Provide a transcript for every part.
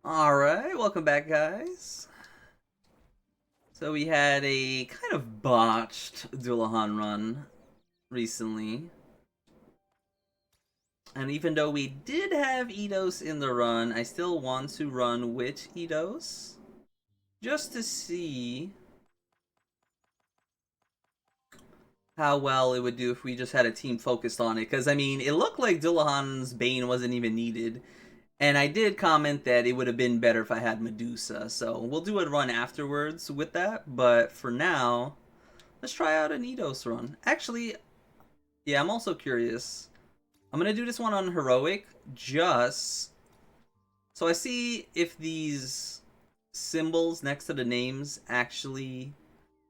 Alright, welcome back, guys. So we had a kind of botched Dullahan run recently. And even though we did have Eidos in the run, I still want to run with Eidos. Just to see how well it would do if we just had a team focused on it. Because, I mean, it looked like Dullahan's Bane wasn't even needed. And I did comment that it would have been better if I had Medusa. So we'll do a run afterwards with that. But for now, let's try out an Eidos run. Actually, yeah, I'm also curious. I'm going to do this one on Heroic just so I see if these symbols next to the names actually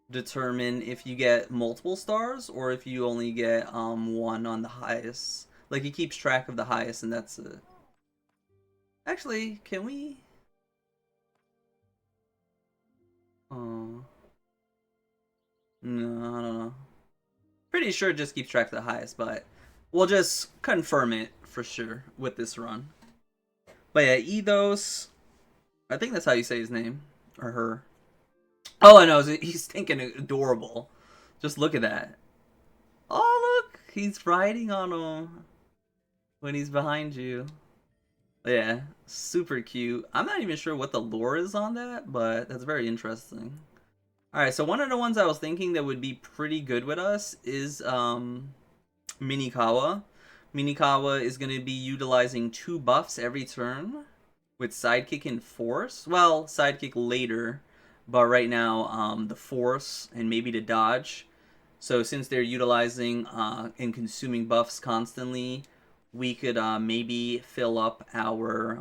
determine if you get multiple stars or if you only get one on the highest. Like, it keeps track of the highest and that's it. Actually, can we? Oh, no, I don't know. Pretty sure it just keeps track of the highest, but we'll just confirm it for sure with this run. But yeah, Eidos, I think that's how you say his name. Or her. Oh, I know, he's thinking adorable. Just look at that. Oh, look! He's riding on him when he's behind you. Yeah, super cute. I'm not even sure what the lore is on that, but that's very interesting. Alright, so one of the ones I was thinking that would be pretty good with us is Minikawa. Minikawa is going to be utilizing 2 buffs every turn with Sidekick and Force. Well, Sidekick later, but right now the Force and maybe the Dodge. So since they're utilizing and consuming buffs constantly, we could maybe fill up our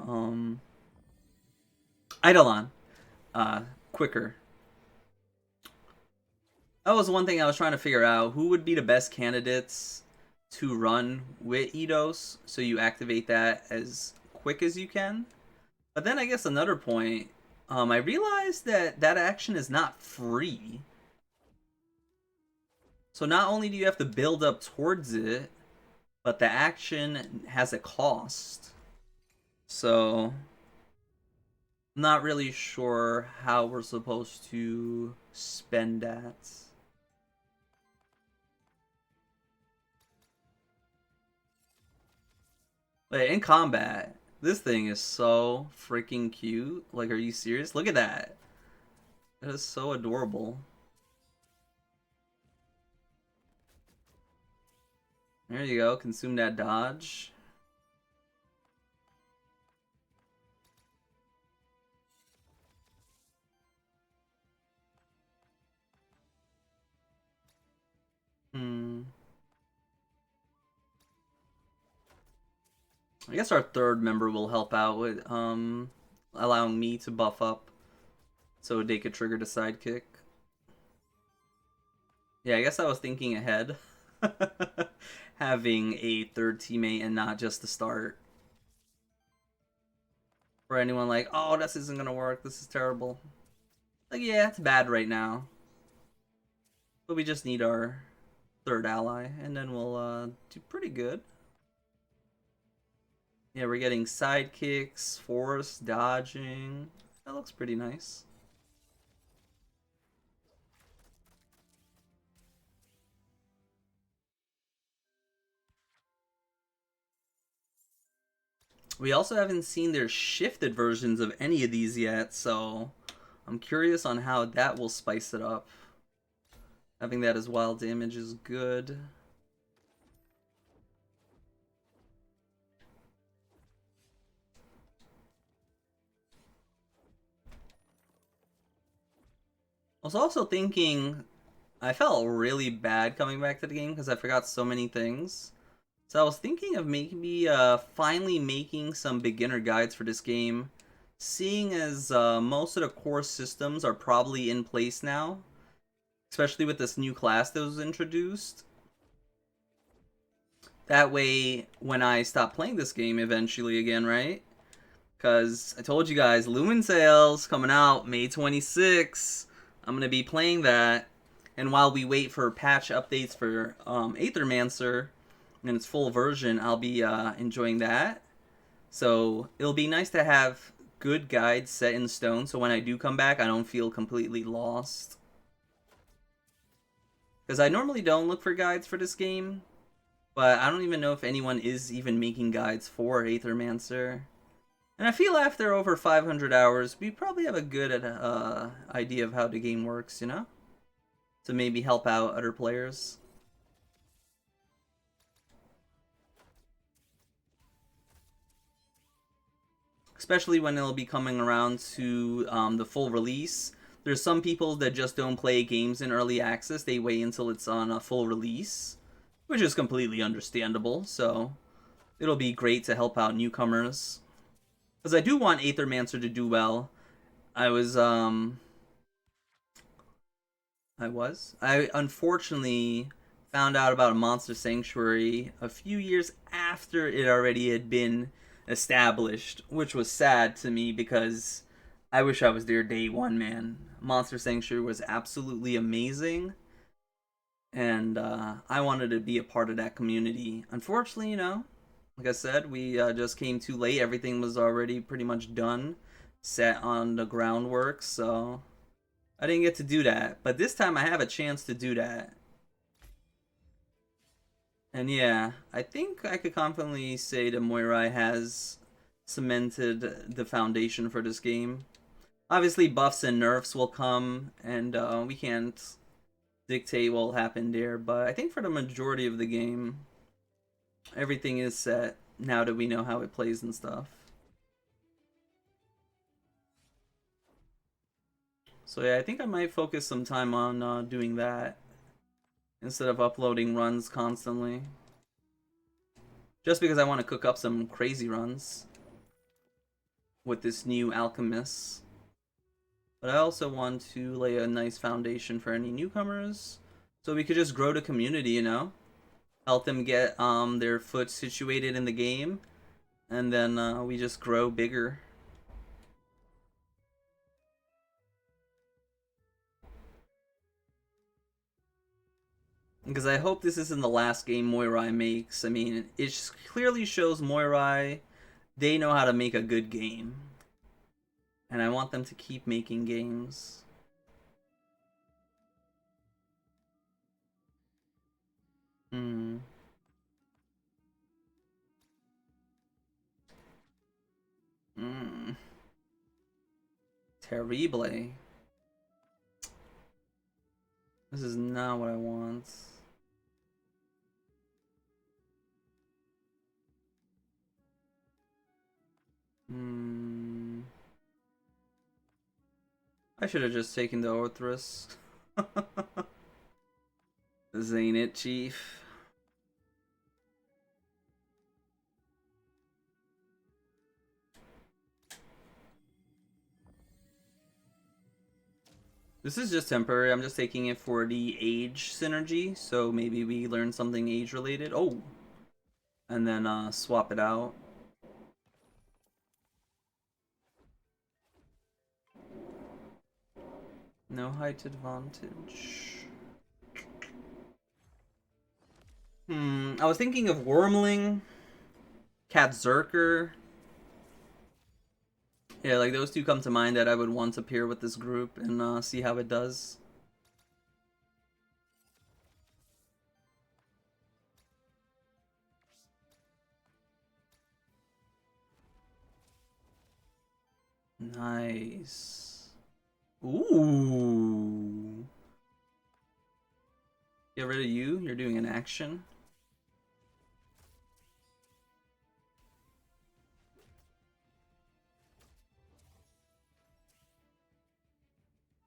Eidolon quicker. That was one thing I was trying to figure out. Who would be the best candidates to run with Eidos so you activate that as quick as you can? But then I guess another point, I realized that that action is not free. So not only do you have to build up towards it, but the action has a cost. So I'm not really sure how we're supposed to spend that. But in combat, this thing is so freaking cute. Like, are you serious? Look at that. That is so adorable. There you go. Consume that dodge. I guess our third member will help out with allowing me to buff up so they could trigger the sidekick. Yeah, I guess I was thinking ahead. Having a third teammate and not just the start. For anyone like, oh, this isn't gonna work, this is terrible. Like, yeah, it's bad right now. But we just need our third ally, and then we'll do pretty good. Yeah, we're getting sidekicks, force, dodging. That looks pretty nice. We also haven't seen their shifted versions of any of these yet, so I'm curious on how that will spice it up. Having that as wild damage is good. I was also thinking, I felt really bad coming back to the game because I forgot so many things. So I was thinking of maybe finally making some beginner guides for this game, seeing as most of the core systems are probably in place now, especially with this new class that was introduced. That way, when I stop playing this game eventually again, right? Because I told you guys, Lumen Sales coming out May 26th. I'm going to be playing that. And while we wait for patch updates for Aethermancer in its full version, I'll be enjoying that. So it'll be nice to have good guides set in stone, so when I do come back, I don't feel completely lost. Because I normally don't look for guides for this game, but I don't even know if anyone is even making guides for Aethermancer. And I feel after over 500 hours, we probably have a good idea of how the game works, you know? To maybe help out other players. Especially when it'll be coming around to the full release. There's some people that just don't play games in early access. They wait until it's on a full release, which is completely understandable. So it'll be great to help out newcomers. Because I do want Aethermancer to do well. I unfortunately found out about a Monster Sanctuary a few years after it already had been established, which was sad to me because I wish I was there day one, man. Monster Sanctuary was absolutely amazing, and I wanted to be a part of that community. Unfortunately, you know, like I said, we just came too late. Everything was already pretty much done, set on the groundwork, so I didn't get to do that. But this time I have a chance to do that. And yeah, I think I could confidently say that Moirai has cemented the foundation for this game. Obviously, buffs and nerfs will come, and we can't dictate what will happen there, but I think for the majority of the game, everything is set now that we know how it plays and stuff. So yeah, I think I might focus some time on doing that instead of uploading runs constantly. Just because I want to cook up some crazy runs with this new Alchemist. But I also want to lay a nice foundation for any newcomers, so we could just grow the community, you know? Help them get their foot situated in the game, and then we just grow bigger. Because I hope this isn't the last game Moirai makes. I mean, it clearly shows Moirai, they know how to make a good game. And I want them to keep making games. Hmm. Hmm. Terrible. This is not what I want. Hmm. I should have just taken the Orthrus. This ain't it, Chief. This is just temporary. I'm just taking it for the age synergy, so maybe we learn something age related. Oh! And then swap it out. No height advantage. I was thinking of Wormling, Katzerker. Yeah, like those two come to mind that I would want to pair with this group and see how it does. Nice. Ooh. Get rid of you. You're doing an action.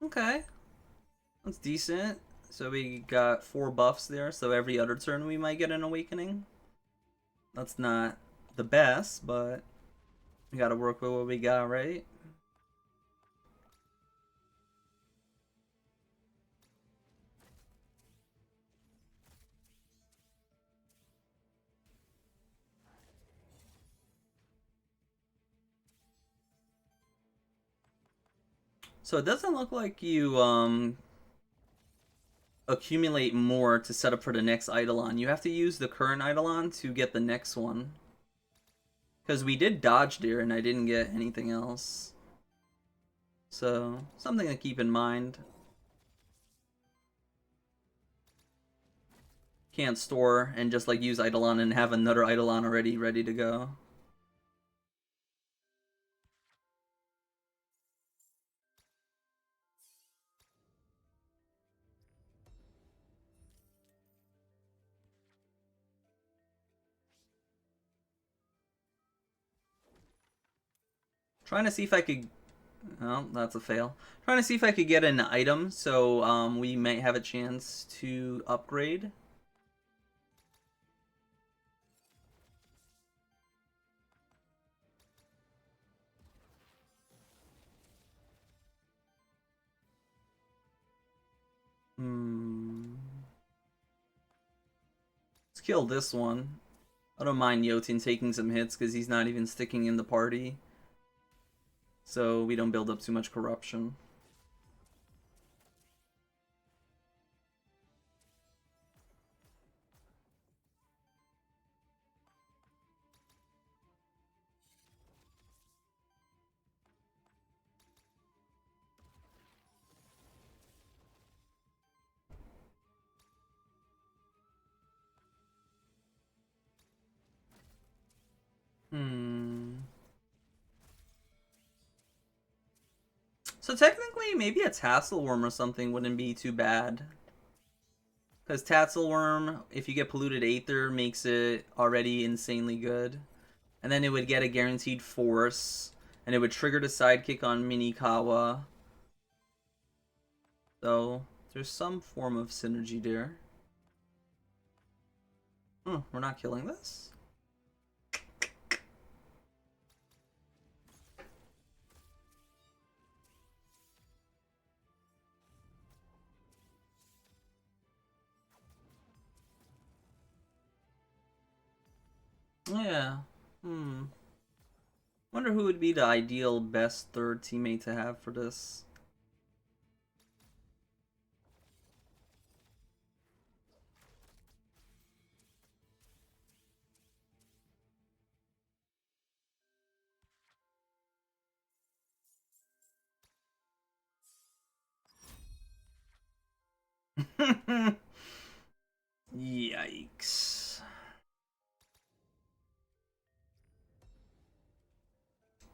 Okay. That's decent. So we got 4 buffs there, so every other turn we might get an awakening. That's not the best, but we gotta work with what we got, right? So it doesn't look like you accumulate more to set up for the next Eidolon. You have to use the current Eidolon to get the next one. Because we did dodge there and I didn't get anything else. So, something to keep in mind. Can't store and just like use Eidolon and have another Eidolon already ready to go. Trying to see if I could. Oh, that's a fail. Trying to see if I could get an item so we might have a chance to upgrade. Let's kill this one. I don't mind Jotun taking some hits because he's not even sticking in the party. So we don't build up too much corruption. So technically, maybe a Tasselworm or something wouldn't be too bad. Because Tasselworm, if you get Polluted Aether, makes it already insanely good. And then it would get a guaranteed force. And it would trigger the sidekick on Minikawa. So, there's some form of synergy there. We're not killing this? Yeah. Wonder who would be the ideal best third teammate to have for this. Yikes.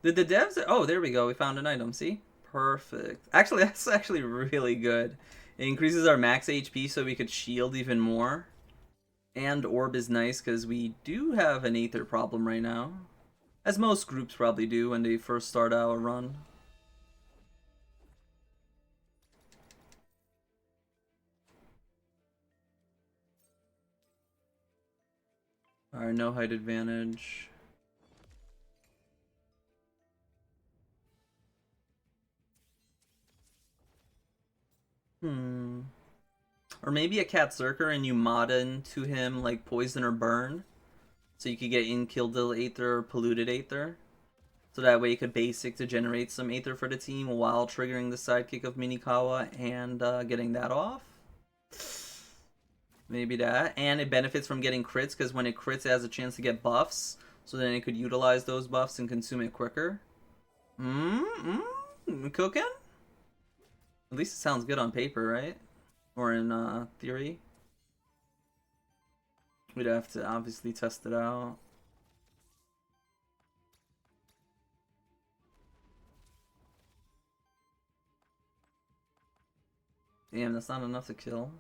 Did the devs... Oh, there we go. We found an item. See? Perfect. Actually, that's actually really good. It increases our max HP so we could shield even more. And Orb is nice because we do have an Aether problem right now. As most groups probably do when they first start out a run. Alright, no height advantage. Or maybe a Cat Zerker and you mod into him like Poison or Burn. So you could get Inkildil Aether or Polluted Aether. So that way you could basic to generate some Aether for the team while triggering the sidekick of Minikawa and getting that off. Maybe that. And it benefits from getting crits because when it crits it has a chance to get buffs. So then it could utilize those buffs and consume it quicker. Cooking? At least it sounds good on paper, right? Or in theory. We'd have to obviously test it out. Damn, that's not enough to kill.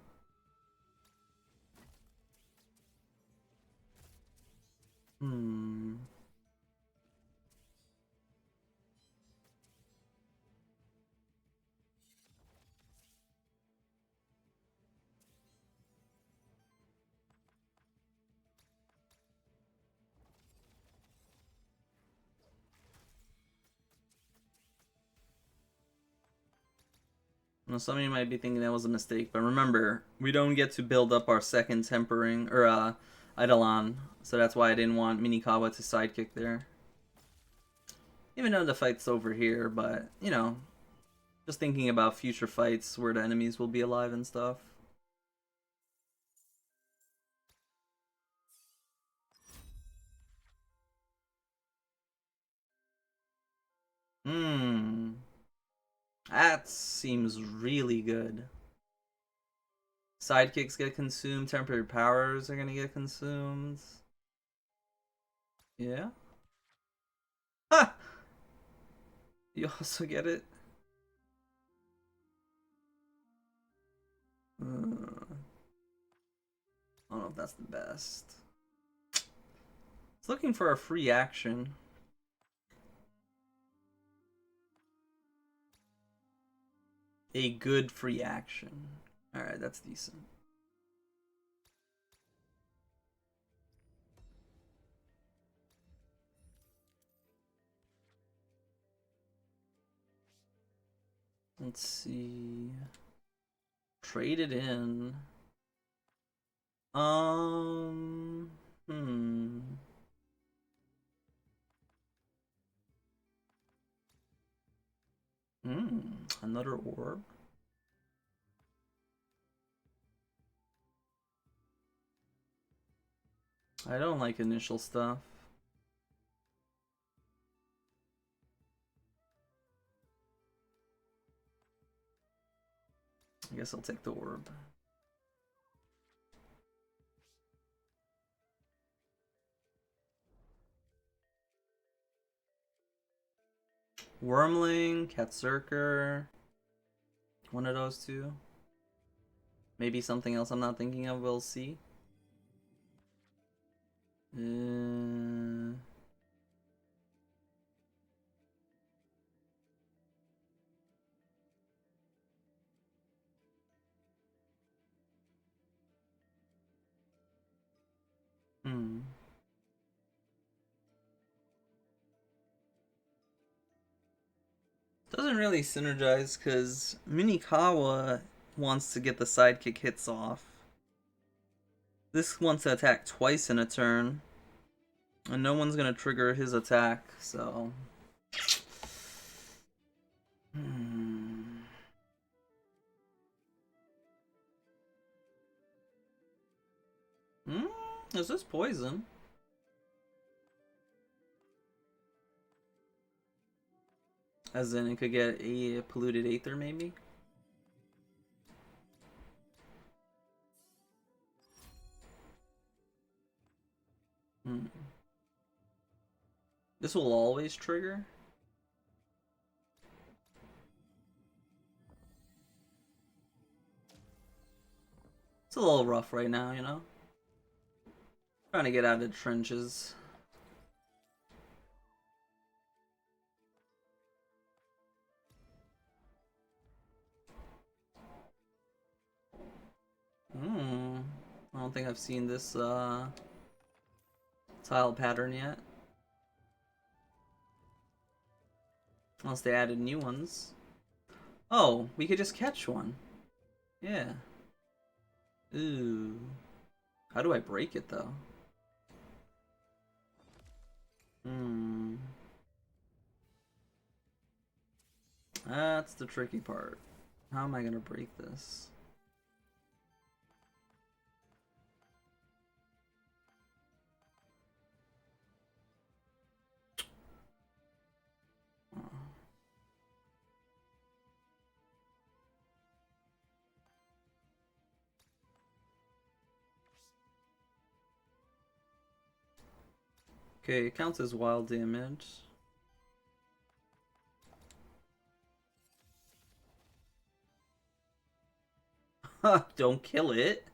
Well, some of you might be thinking that was a mistake, but remember, we don't get to build up our second tempering, or Eidolon, so that's why I didn't want Minikawa to sidekick there. Even though the fight's over here, but, you know, just thinking about future fights where the enemies will be alive and stuff. That seems really good. Sidekicks get consumed. Temporary powers are gonna get consumed. Yeah. Ha! You also get it. I don't know if that's the best. It's looking for a free action. A good free action. Alright, that's decent. Let's see. Trade it in. Hmm. Another orb. I don't like initial stuff. I guess I'll take the orb. Wormling, Catsurker. One of those two. Maybe something else I'm not thinking of, we'll see. Doesn't really synergize because Minikawa wants to get the sidekick hits off. This wants to attack twice in a turn. And no one's gonna trigger his attack, so. Is this poison? As in, it could get a polluted aether, maybe? This will always trigger? It's a little rough right now, you know? Trying to get out of the trenches. I don't think I've seen this tile pattern yet. Unless they added new ones. Oh, we could just catch one. Yeah. Ooh. How do I break it though? That's the tricky part. How am I gonna break this? Okay, it counts as wild damage. Don't kill it.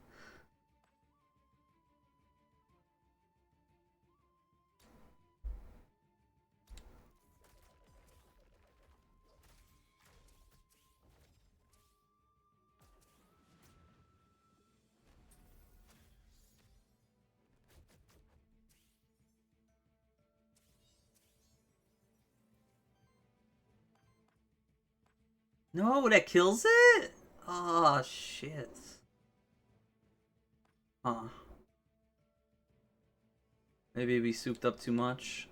No, that kills it? Oh, shit. Huh. Maybe we souped up too much.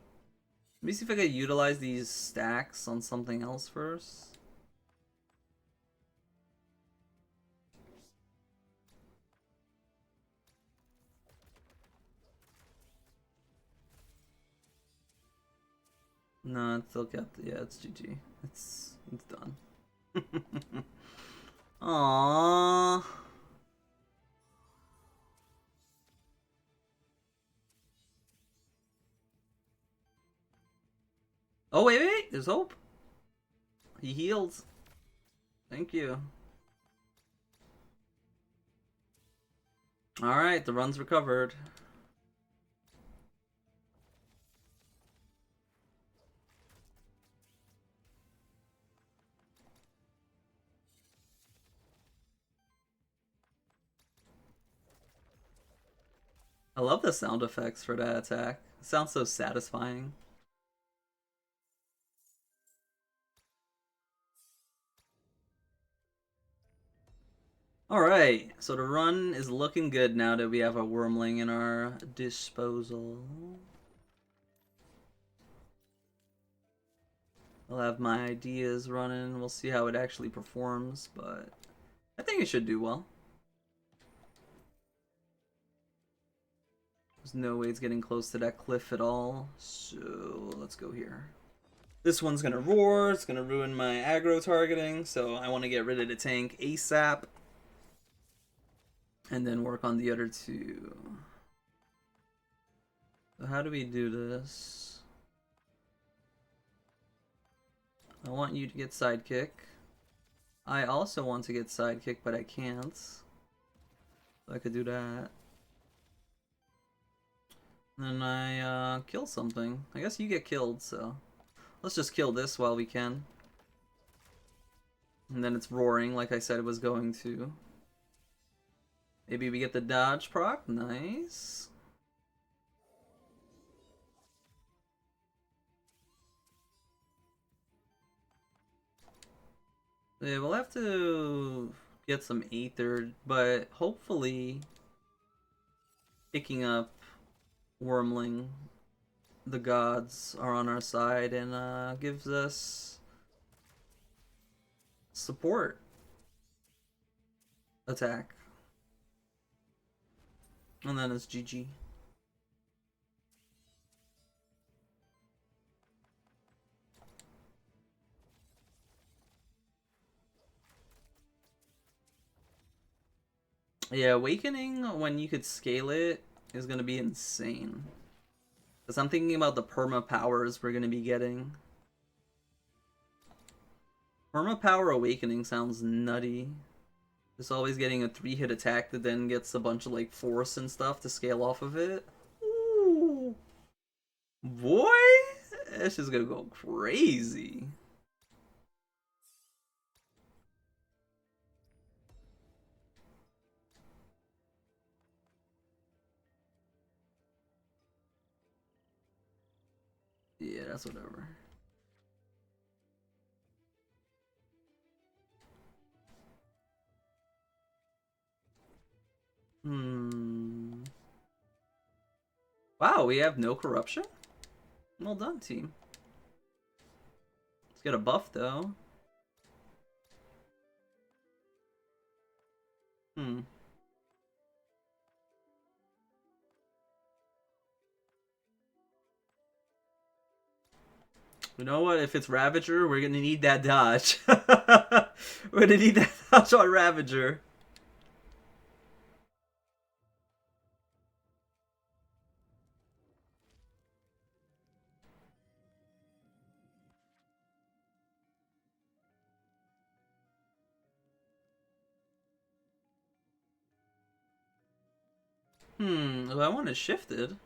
Let me see if I could utilize these stacks on something else first. No, it's still kept. Yeah, it's GG. It's done. Aww. Oh, wait. There's hope. He healed. Thank you. Alright, the run's recovered. I love the sound effects for that attack. It sounds so satisfying. Alright, so the run is looking good now that we have a Wormling in our disposal. I'll have my ideas running. We'll see how it actually performs, but I think it should do well. There's no way it's getting close to that cliff at all, so let's go here. This one's gonna roar, it's gonna ruin my aggro targeting, so I want to get rid of the tank ASAP. And then work on the other two. So how do we do this? I want you to get sidekick. I also want to get sidekick, but I can't. So I could do that. Then I kill something. I guess you get killed, so let's just kill this while we can. And then it's roaring like I said it was going to. Maybe we get the dodge proc. Nice. Yeah, we'll have to get some Aether, but hopefully picking up Wormling, the gods are on our side and gives us support attack. And then it's GG. Yeah, Awakening, when you could scale it, is going to be insane. Because I'm thinking about the perma powers we're going to be getting. Perma power Awakening sounds nutty. Just always getting a 3-hit attack that then gets a bunch of like force and stuff to scale off of it. Ooh. Boy, that's just gonna go crazy. Yeah, that's whatever. Wow, we have no corruption? Well done, team. Let's get a buff, though. You know what? If it's Ravager, we're gonna need that dodge. We're gonna need that dodge on Ravager. Well, I want it shifted.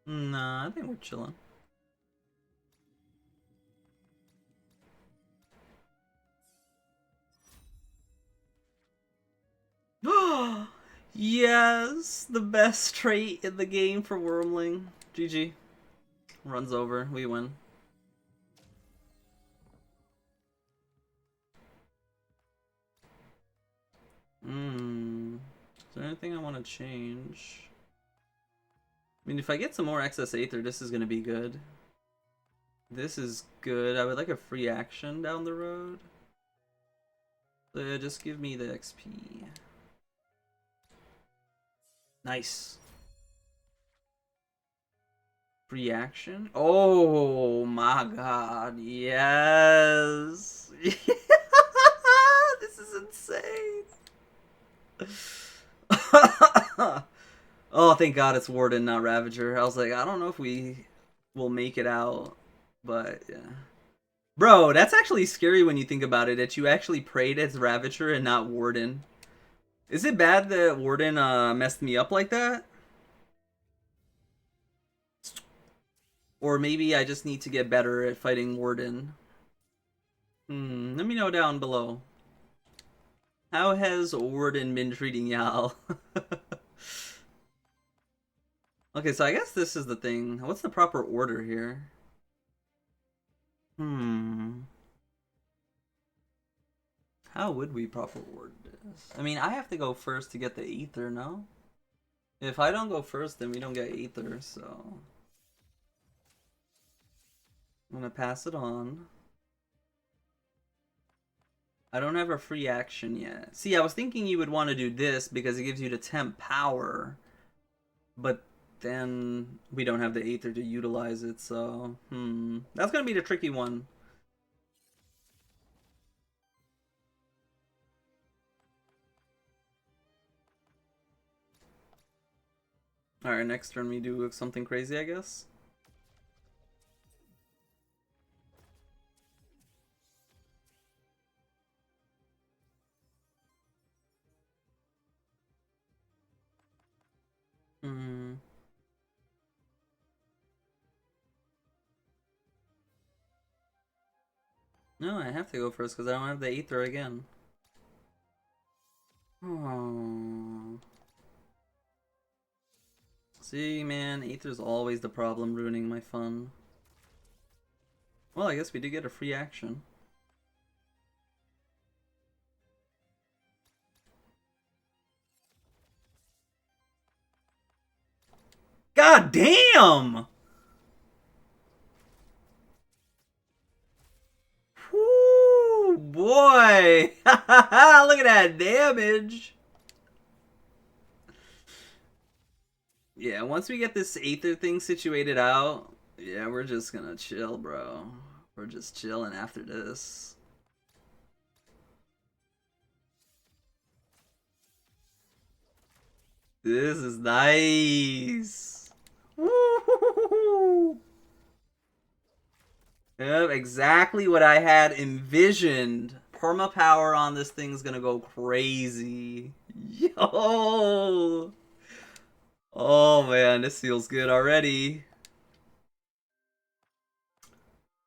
Nah, I think we're chilling. Yes, the best trait in the game for Wormling. GG. Runs over. We win. Is there anything I want to change? I mean, if I get some more excess Aether, this is going to be good. This is good. I would like a free action down the road. So yeah, just give me the XP. Nice. Free action? Oh my god, yes! This is insane! Oh, thank god it's Warden, not Ravager. I was like, I don't know if we will make it out, but yeah. Bro, that's actually scary when you think about it, that you actually prayed as Ravager and not Warden. Is it bad that Warden messed me up like that? Or maybe I just need to get better at fighting Warden. Let me know down below. How has Warden been treating y'all? Okay, so I guess this is the thing. What's the proper order here? How would we proper order this? I mean, I have to go first to get the Aether, no? If I don't go first, then we don't get Aether, so... I'm gonna pass it on. I don't have a free action yet. See, I was thinking you would want to do this because it gives you the temp power. But then we don't have the Aether to utilize it, so... That's gonna be the tricky one. Alright, next turn we do something crazy, I guess. No, I have to go first because I don't have the Aether again. Oh. See, man, Aether's always the problem, ruining my fun. Well, I guess we did get a free action. God damn! Whoo, boy! Look at that damage! Yeah, once we get this Aether thing situated out, yeah, we're just gonna chill, bro. We're just chilling after this. This is nice. Woo! Yep, exactly what I had envisioned. Perma power on this thing's gonna go crazy. Yo! Oh man, this feels good already.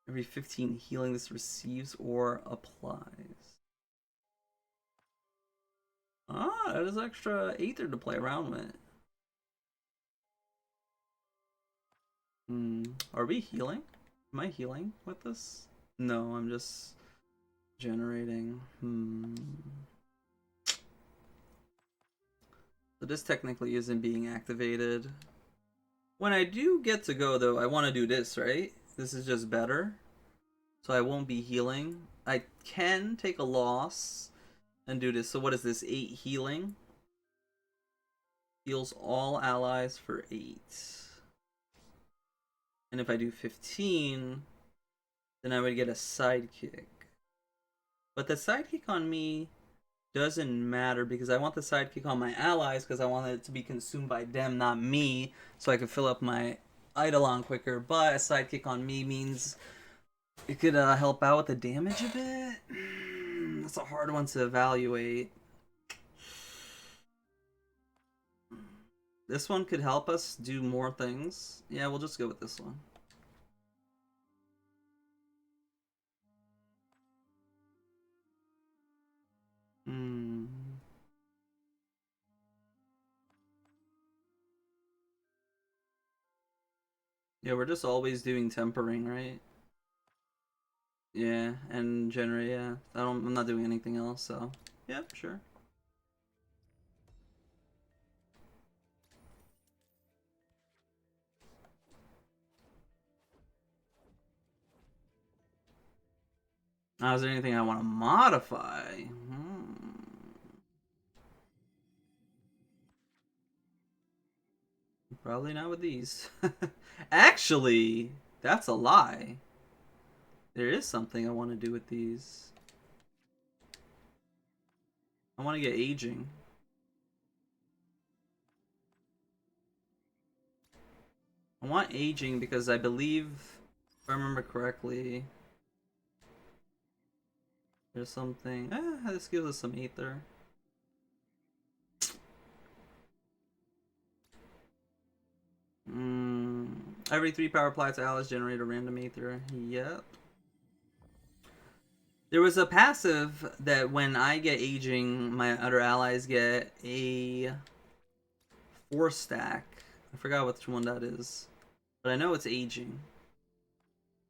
Every 15 healing this receives or applies. Ah, that is extra Aether to play around with. Are we healing? Am I healing with this? No, I'm just generating. So this technically isn't being activated. When I do get to go, though, I want to do this, right? This is just better. So I won't be healing. I can take a loss and do this. So what is this? 8 healing. Heals all allies for 8. And if I do 15, then I would get a sidekick. But the sidekick on me doesn't matter because I want the sidekick on my allies because I want it to be consumed by them, not me, so I can fill up my Eidolon quicker. But a sidekick on me means it could help out with the damage a bit. That's a hard one to evaluate. This one could help us do more things. Yeah, we'll just go with this one. Yeah, we're just always doing tempering, right? Yeah, and generate, yeah. I'm not doing anything else, so yeah, sure. Is there anything I want to modify? Probably not with these. Actually, that's a lie. There is something I want to do with these. I want to get aging. I want aging because I believe, if I remember correctly, there's something. This gives us some ether. Every 3 power plant allies generate a random ether. Yep. There was a passive that when I get aging, my other allies get a 4 stack. I forgot which one that is. But I know it's aging.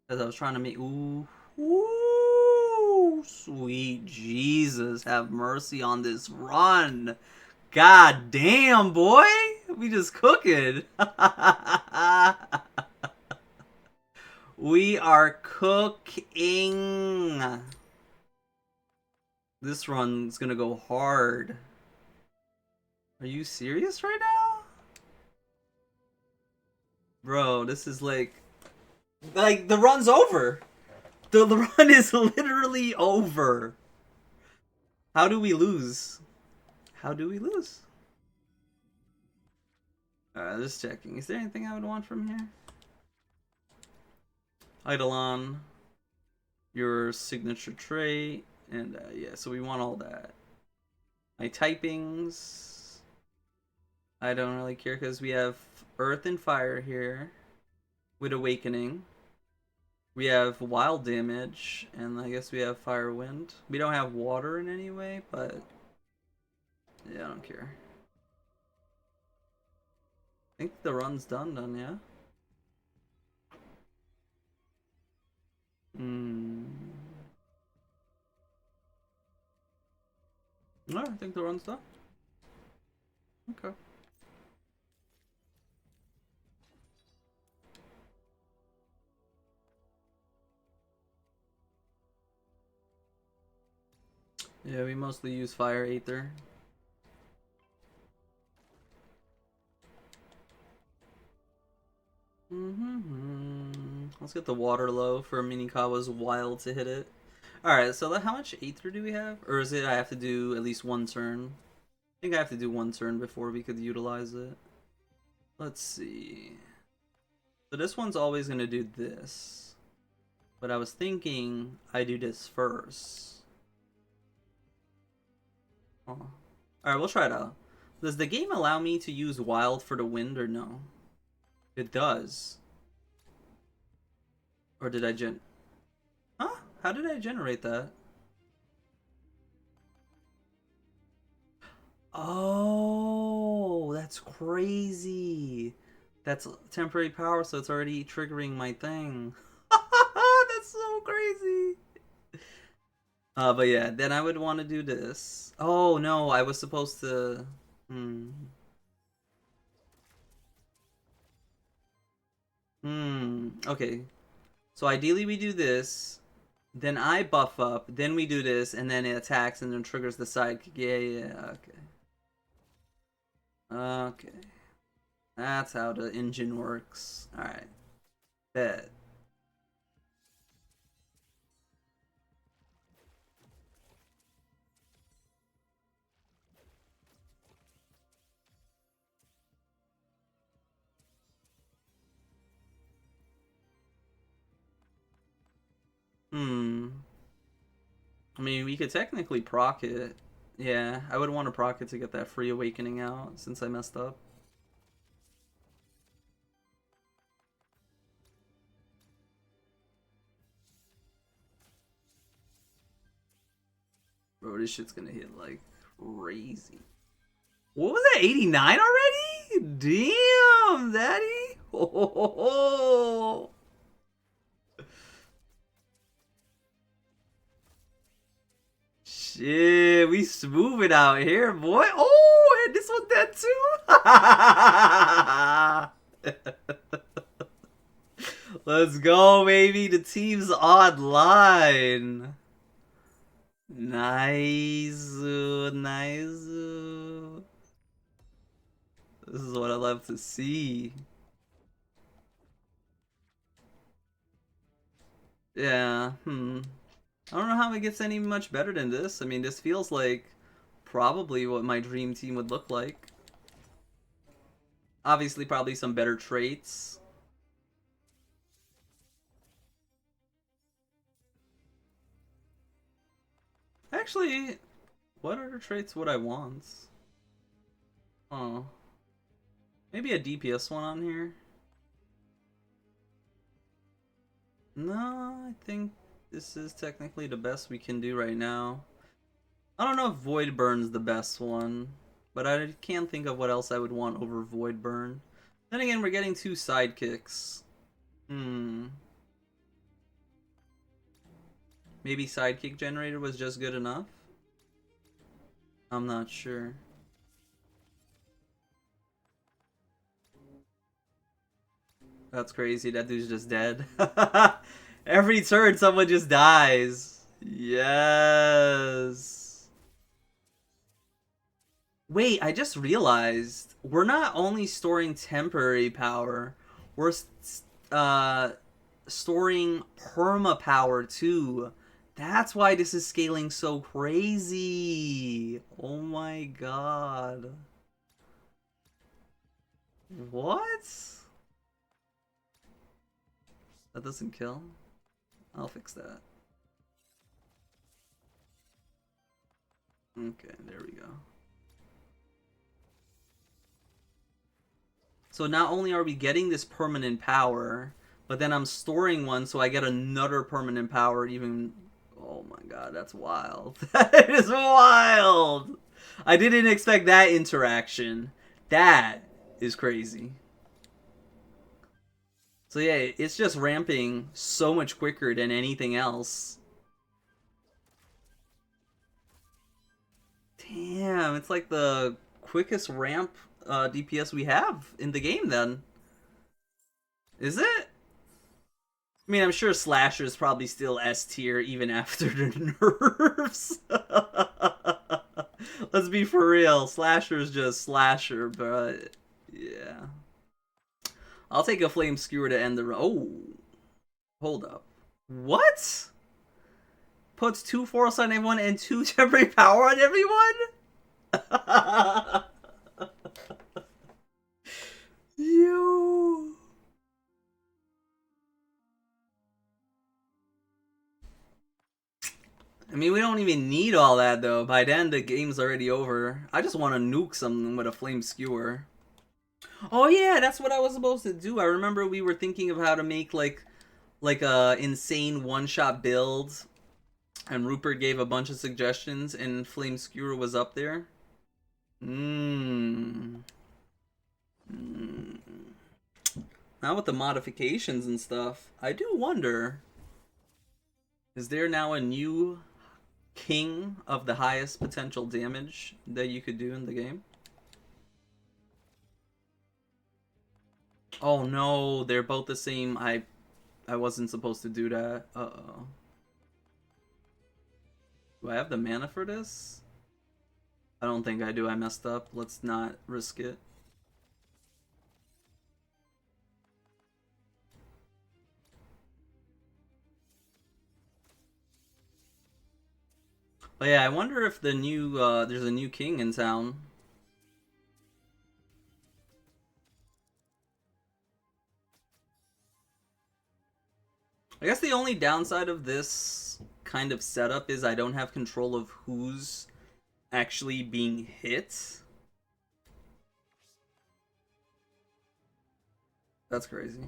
Because I was trying to make... Ooh. Ooh. Sweet Jesus. Have mercy on this run. God damn, boy. We just cooking. We are cooking. This run's gonna go hard. Are you serious right now? Bro, this is like the run's over. The run is literally over. How do we lose? How do we lose? Alright, just checking. Is there anything I would want from here? Eidolon, your signature trait, and yeah, so we want all that. My typings, I don't really care because we have Earth and Fire here with Awakening. We have Wild Damage, and I guess we have Fire Wind. We don't have Water in any way, but yeah, I don't care. I think the run's done, yeah? No, I think the run's done. Okay. Yeah, we mostly use Fire Aether. Let's get the water low for Minikawa's wild to hit it. Alright, so how much Aether do we have? Or is it I have to do at least 1 turn? I think I have to do 1 turn before we could utilize it. Let's see. So this one's always going to do this. But I was thinking I do this first. Oh. Alright, we'll try it out. Does the game allow me to use wild for the wind or no? It does. Or did I Huh? How did I generate that? Oh, that's crazy. That's temporary power, so it's already triggering my thing. That's so crazy. But yeah, then I would want to do this. Oh no, I was supposed to. Okay. So ideally we do this, then I buff up, then we do this, and then it attacks and then triggers the sidekick. Yeah, okay. Okay. That's how the engine works. Alright. Bet. I mean, we could technically proc it. Yeah, I would want to proc it to get that free awakening out since I messed up. Bro, this shit's gonna hit like crazy. What was that, 89 already? Damn, daddy. Oh. Shit, we smoothing out here, boy. Oh, and this one dead too. Let's go, baby. The team's online. Nice. Nice. This is what I like. love to see. Yeah, I don't know how it gets any much better than this. I mean, this feels like probably what my dream team would look like. Obviously, probably some better traits. Actually, what other traits would I want? Oh, maybe a DPS one on here. No, I think this is technically the best we can do right now. I don't know if Void Burn's the best one, but I can't think of what else I would want over Void Burn. Then again, we're getting 2 sidekicks. Maybe Sidekick Generator was just good enough? I'm not sure. That's crazy, that dude's just dead. Every turn someone just dies. Yes. Wait, I just realized we're not only storing temporary power, we're storing perma power too. That's why this is scaling so crazy. Oh my god. What? That doesn't kill? I'll fix that. Okay, there we go. So not only are we getting this permanent power, but then I'm storing one so I get another permanent power even... Oh my god, that's wild. That is wild! I didn't expect that interaction. That is crazy. So yeah, it's just ramping so much quicker than anything else. Damn, it's like the quickest ramp DPS we have in the game then. Is it? I mean, I'm sure Slasher is probably still S tier even after the nerfs. Let's be for real. Slasher is just Slasher, but yeah. I'll take a Flame Skewer to end the run. Oh, hold up. What? Puts 2 Force on everyone and 2 temporary power on everyone? Yo. I mean, we don't even need all that, though. By then, the game's already over. I just want to nuke something with a Flame Skewer. Oh, yeah, that's what I was supposed to do. I remember we were thinking of how to make, like a insane one-shot build. And Rupert gave a bunch of suggestions, and Flame Skewer was up there. Now with the modifications and stuff, I do wonder, is there now a new king of the highest potential damage that you could do in the game? Oh no, they're both the same. I wasn't supposed to do that. Uh-oh. Do I have the mana for this? I don't think I do. I messed up. Let's not risk it. But yeah, I wonder if the new there's a new king in town. I guess the only downside of this kind of setup is I don't have control of who's actually being hit. That's crazy.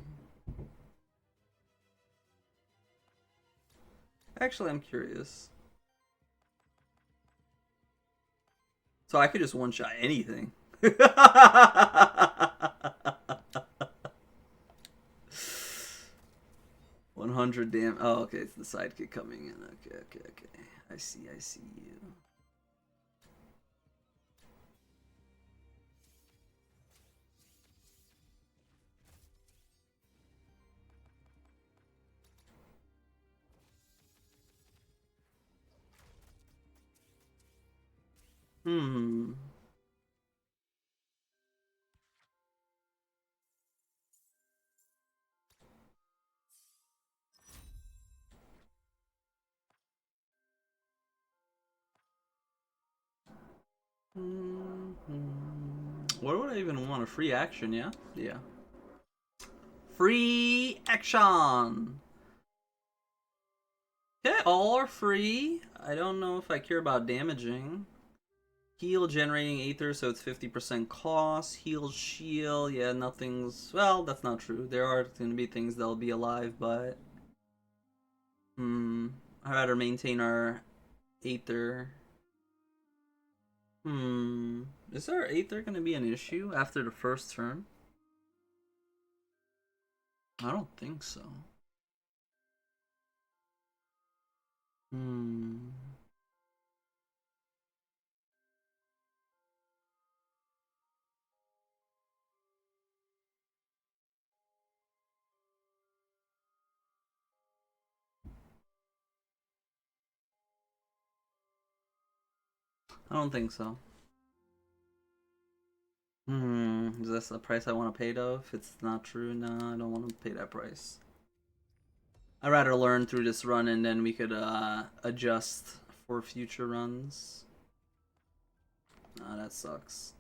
Actually, I'm curious. So I could just one-shot anything. 100 damn. Oh, okay, it's the sidekick coming in. Okay. I see you. What would I even want? A free action, yeah? Yeah. Free action! Okay, all are free. I don't know if I care about damaging. Heal generating Aether, so it's 50% cost. Heal shield, yeah, nothing's... Well, that's not true. There are going to be things that'll be alive, but... I'd rather maintain our Aether. Is our Aether going to be an issue after the first turn? I don't think so. I don't think so. Is this the price I want to pay though? If it's not true, no, I don't want to pay that price. I'd rather learn through this run and then we could adjust for future runs. That sucks.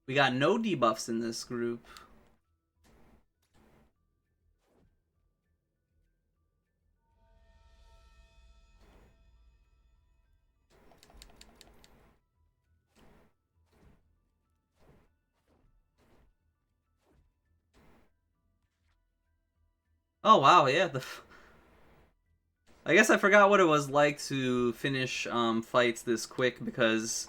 We got no debuffs in this group. Oh wow, yeah. I guess I forgot what it was like to finish fights this quick because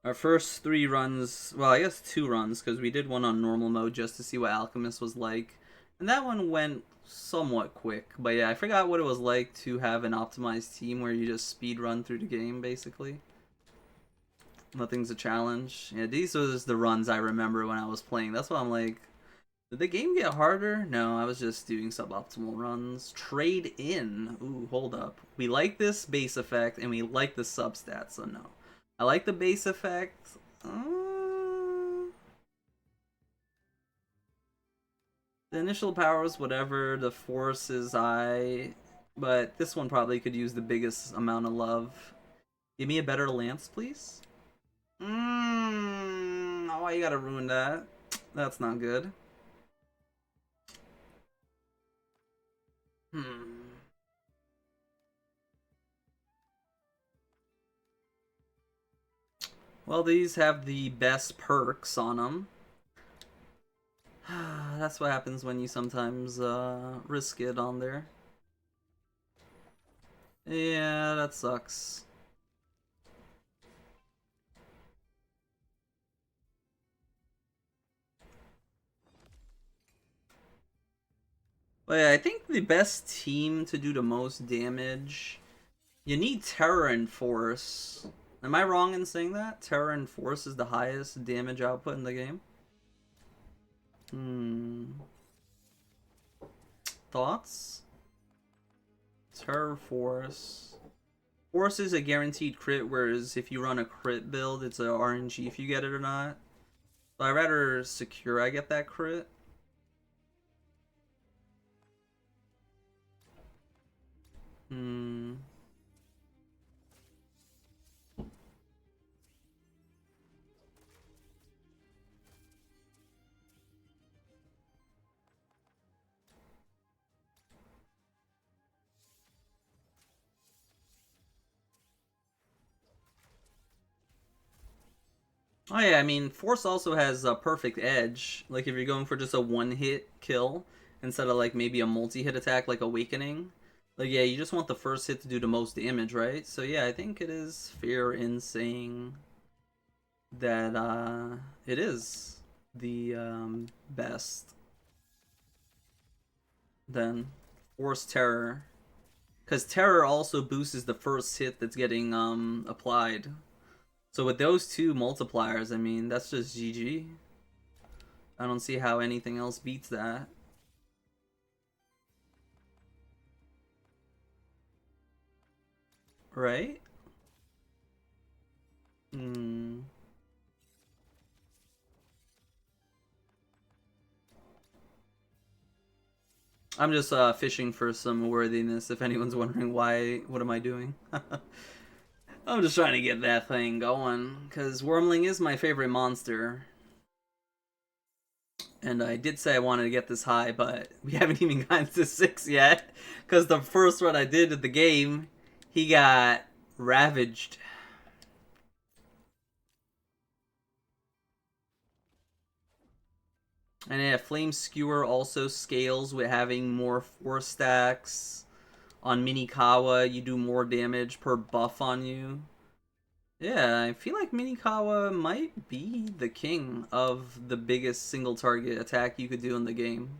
our first 3 runs, well, I guess 2 runs, because we did one on normal mode just to see what Alchemist was like. And that one went somewhat quick. But yeah, I forgot what it was like to have an optimized team where you just speed run through the game, basically. Nothing's a challenge. Yeah, these was the runs I remember when I was playing. That's why I'm like, did the game get harder? No, I was just doing suboptimal runs. Trade in. Ooh, hold up. We like this base effect, and we like the substats, so no. I like the base effect. The initial powers, whatever. The force is I. But this one probably could use the biggest amount of love. Give me a better lance, please. Why you gotta ruin that? That's not good. Well, these have the best perks on them. That's what happens when you sometimes risk it on there. Yeah, that sucks. But yeah, I think the best team to do the most damage, you need Terror and Force. Am I wrong in saying that? Terror and Force is the highest damage output in the game? Thoughts? Terror Force. Force is a guaranteed crit, whereas if you run a crit build, it's a RNG if you get it or not. But I'd rather secure I get that crit. Oh yeah, I mean, Force also has a perfect edge. Like if you're going for just a one-hit kill instead of like maybe a multi-hit attack like Awakening. Like yeah, you just want the first hit to do the most damage, right? So yeah, I think it is fair in saying that it is the best. Then Force Terror. Because Terror also boosts the first hit that's getting applied. So with those 2 multipliers, I mean, that's just GG. I don't see how anything else beats that. Right? I'm just fishing for some worthiness, if anyone's wondering why, what am I doing? I'm just trying to get that thing going, because Wormling is my favorite monster. And I did say I wanted to get this high, but we haven't even gotten to 6 yet. Because the first run I did at the game, he got ravaged. And yeah, Flame Skewer also scales with having more 4 stacks. On Minikawa, you do more damage per buff on you. Yeah, I feel like Minikawa might be the king of the biggest single target attack you could do in the game.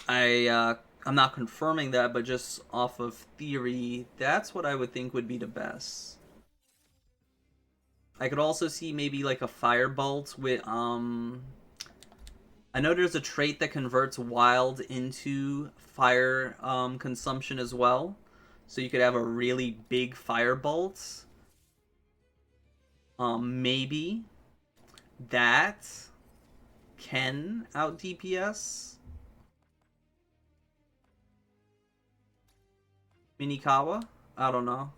I'm not confirming that, but just off of theory, that's what I would think would be the best. I could also see maybe like a Firebolt with I know there's a trait that converts wild into fire consumption as well. So you could have a really big Firebolt. Maybe that can out DPS Minikawa? I don't know.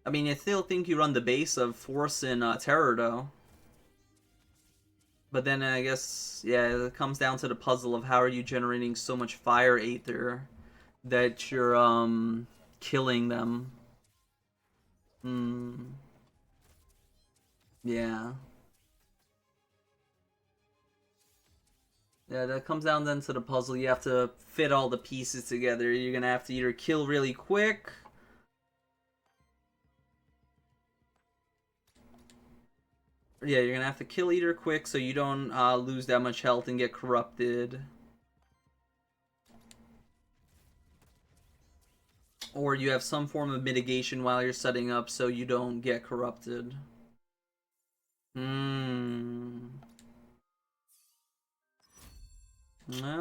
I mean, I still think you run the base of Force and Terror, though. But then I guess, yeah, it comes down to the puzzle of how are you generating so much Fire Aether that you're, killing them. Hmm. Yeah. Yeah, that comes down then to the puzzle. You have to fit all the pieces together. You're gonna have to either kill really quick. Yeah, you're gonna have to kill Eater quick so you don't lose that much health and get corrupted. Or you have some form of mitigation while you're setting up so you don't get corrupted. Well,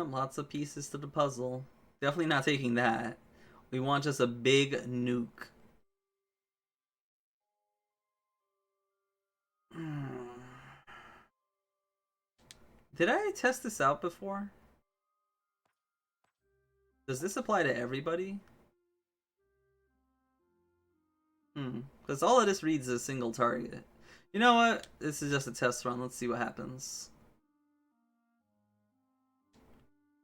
lots of pieces to the puzzle. Definitely not taking that. We want just a big nuke. Did I test this out before? Does this apply to everybody? Because all of this reads is a single target. You know what? This is just a test run. Let's see what happens.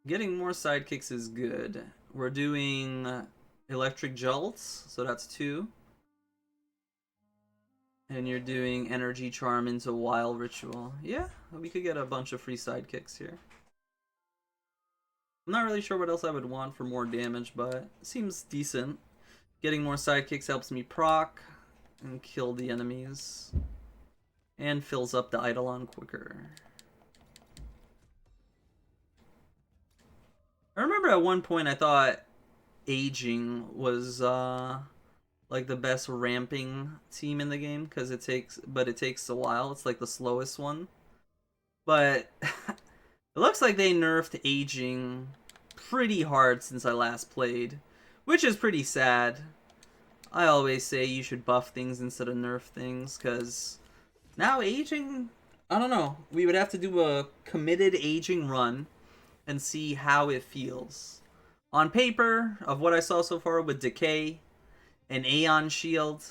Getting more sidekicks is good. We're doing Electric Jolts, so that's 2. And you're doing Energy Charm into Wild Ritual. Yeah, we could get a bunch of free sidekicks here. I'm not really sure what else I would want for more damage, but it seems decent. Getting more sidekicks helps me proc and kill the enemies. And fills up the Eidolon quicker. I remember at one point I thought Aging was like the best ramping team in the game because it takes a while. It's like the slowest one. But it looks like they nerfed Aging pretty hard since I last played, which is pretty sad. I always say you should buff things instead of nerf things because now Aging, I don't know. We would have to do a committed Aging run and see how it feels. On paper, of what I saw so far with Decay and Aeon Shield,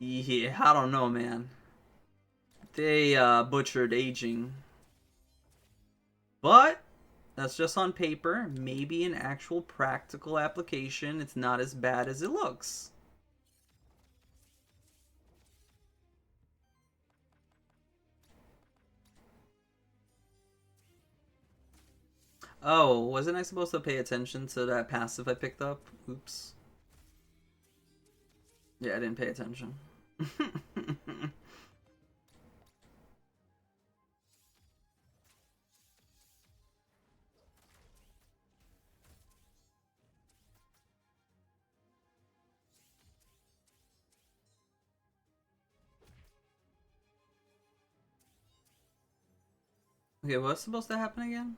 yeah, I don't know, man. They butchered Aging. But that's just on paper. Maybe in actual practical application, it's not as bad as it looks. Oh, wasn't I supposed to pay attention to that passive I picked up? Oops. Yeah, I didn't pay attention. Okay, what's supposed to happen again?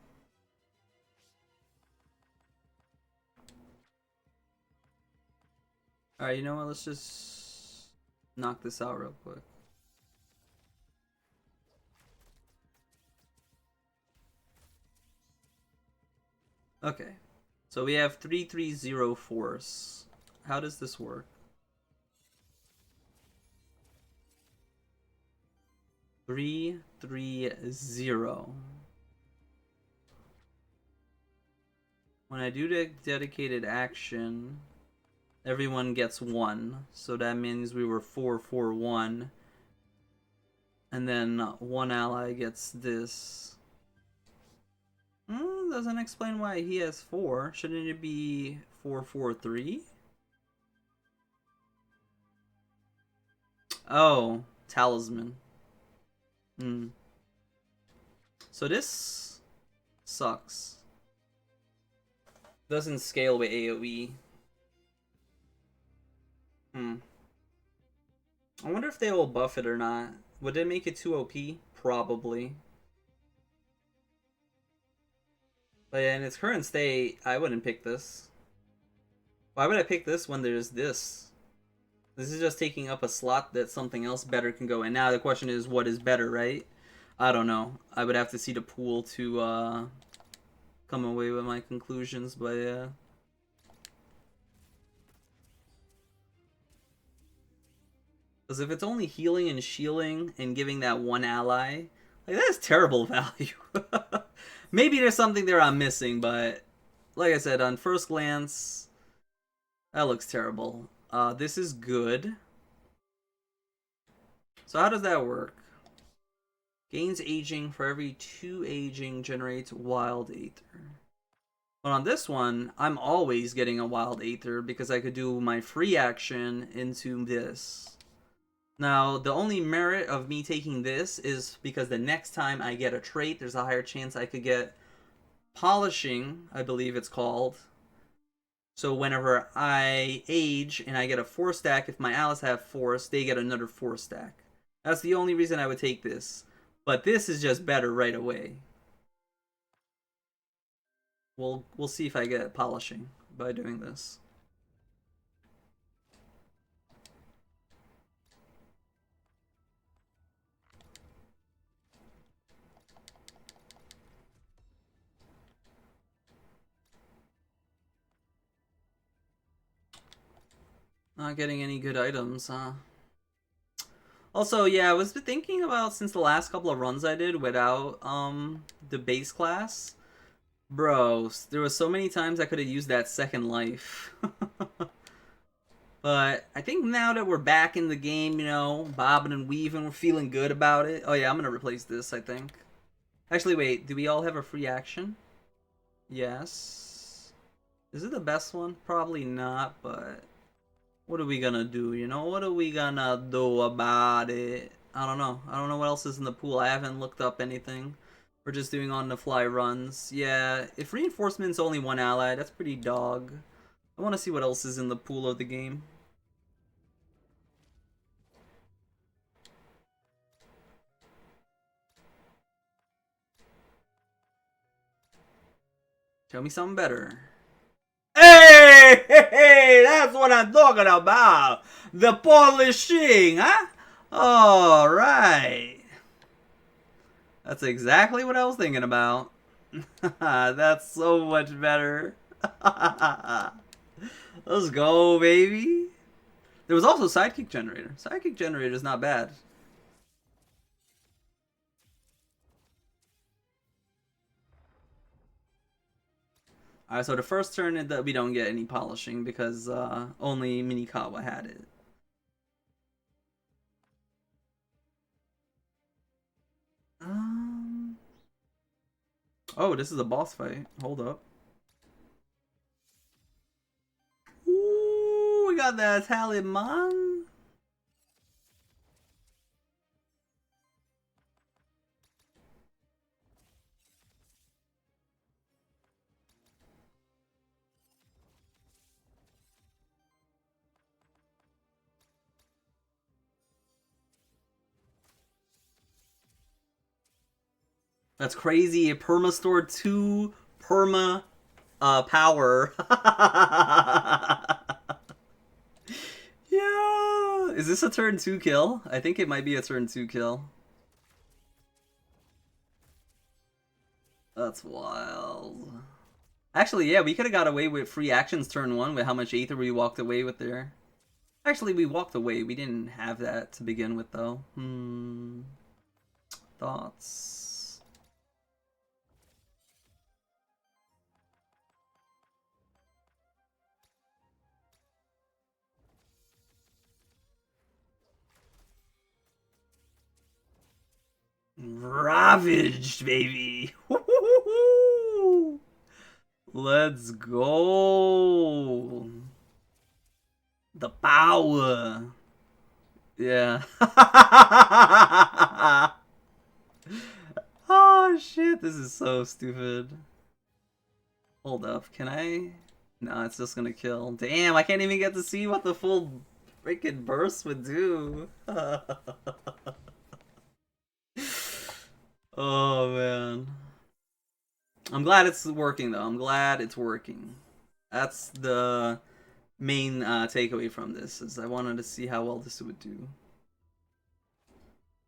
Alright, you know what? Let's just knock this out real quick. Okay. So we have 330 force. How does this work? 330. When I do the dedicated action, everyone gets 1. So that means we were 441. And then one ally gets this. Doesn't explain why he has 4. Shouldn't it be 443? Oh, talisman. So this sucks. Doesn't scale with AoE. I wonder if they will buff it or not. Would it make it too OP? Probably. But in its current state, I wouldn't pick this. Why would I pick this when there's this? This is just taking up a slot that something else better can go in. Now the question is, what is better, right? I don't know. I would have to see the pool to come away with my conclusions, but yeah. Because if it's only healing and shielding and giving that one ally, like, that is terrible value. Maybe there's something there I'm missing, but like I said, on first glance, that looks terrible. This is good. So how does that work? Gains aging for every 2 aging, generates wild aether. But on this one, I'm always getting a wild aether because I could do my free action into this. Now, the only merit of me taking this is because the next time I get a trait, there's a higher chance I could get polishing, I believe it's called. So whenever I age and I get a 4 stack, if my allies have force, they get another 4 stack. That's the only reason I would take this. But this is just better right away. We'll see if I get polishing by doing this. Not getting any good items, huh? Also, yeah, I was thinking about, since the last couple of runs I did without the base class, bro, there was so many times I could have used that second life. But I think now that we're back in the game, you know, bobbing and weaving, we're feeling good about it. Oh yeah, I'm gonna replace this, I think. Actually, wait, do we all have a free action? Yes. Is it the best one? Probably not, but what are we gonna do, you know? What are we gonna do about it? I don't know. I don't know what else is in the pool. I haven't looked up anything. We're just doing on-the-fly runs. Yeah, if reinforcement's only one ally, that's pretty dog. I want to see what else is in the pool of the game. Tell me something better. Hey, that's what I'm talking about. The polishing, huh? All right. That's exactly what I was thinking about. That's so much better. Let's go, baby. There was also Sidekick Generator. Sidekick Generator is not bad. Alright, so the first turn that we don't get any polishing because only Minikawa had it. Oh, this is a boss fight. Hold up. Ooh, we got that Talisman. That's crazy. Perma stored 2 perma power. Yeah. Is this a turn 2 kill? I think it might be a turn 2 kill. That's wild. Actually, yeah, we could have got away with free actions turn 1 with how much Aether we walked away with there. Actually, we walked away. We didn't have that to begin with, though. Thoughts? Ravaged, baby! Let's go! The power! Yeah. Oh shit, this is so stupid. Hold up, can I? No, it's just gonna kill. Damn, I can't even get to see what the full freaking burst would do. Oh man. I'm glad it's working though. I'm glad it's working. That's the main takeaway from this, is I wanted to see how well this would do.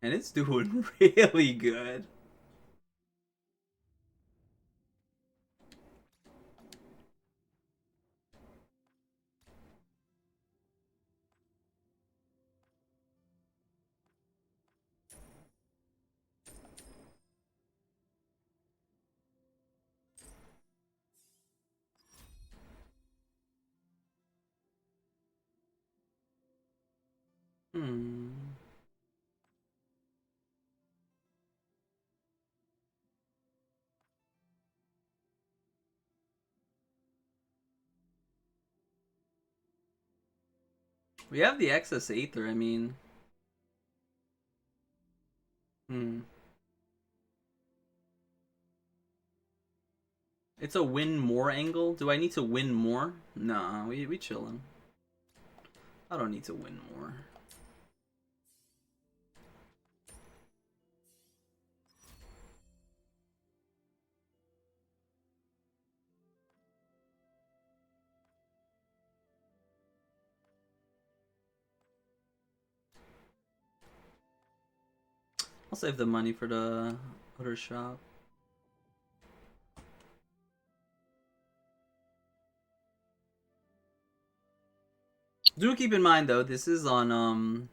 And it's doing really good. We have the excess Aether, I mean. It's a win more angle. Do I need to win more? Nah, we chillin'. I don't need to win more. I'll save the money for the other shop. Do keep in mind though, this is on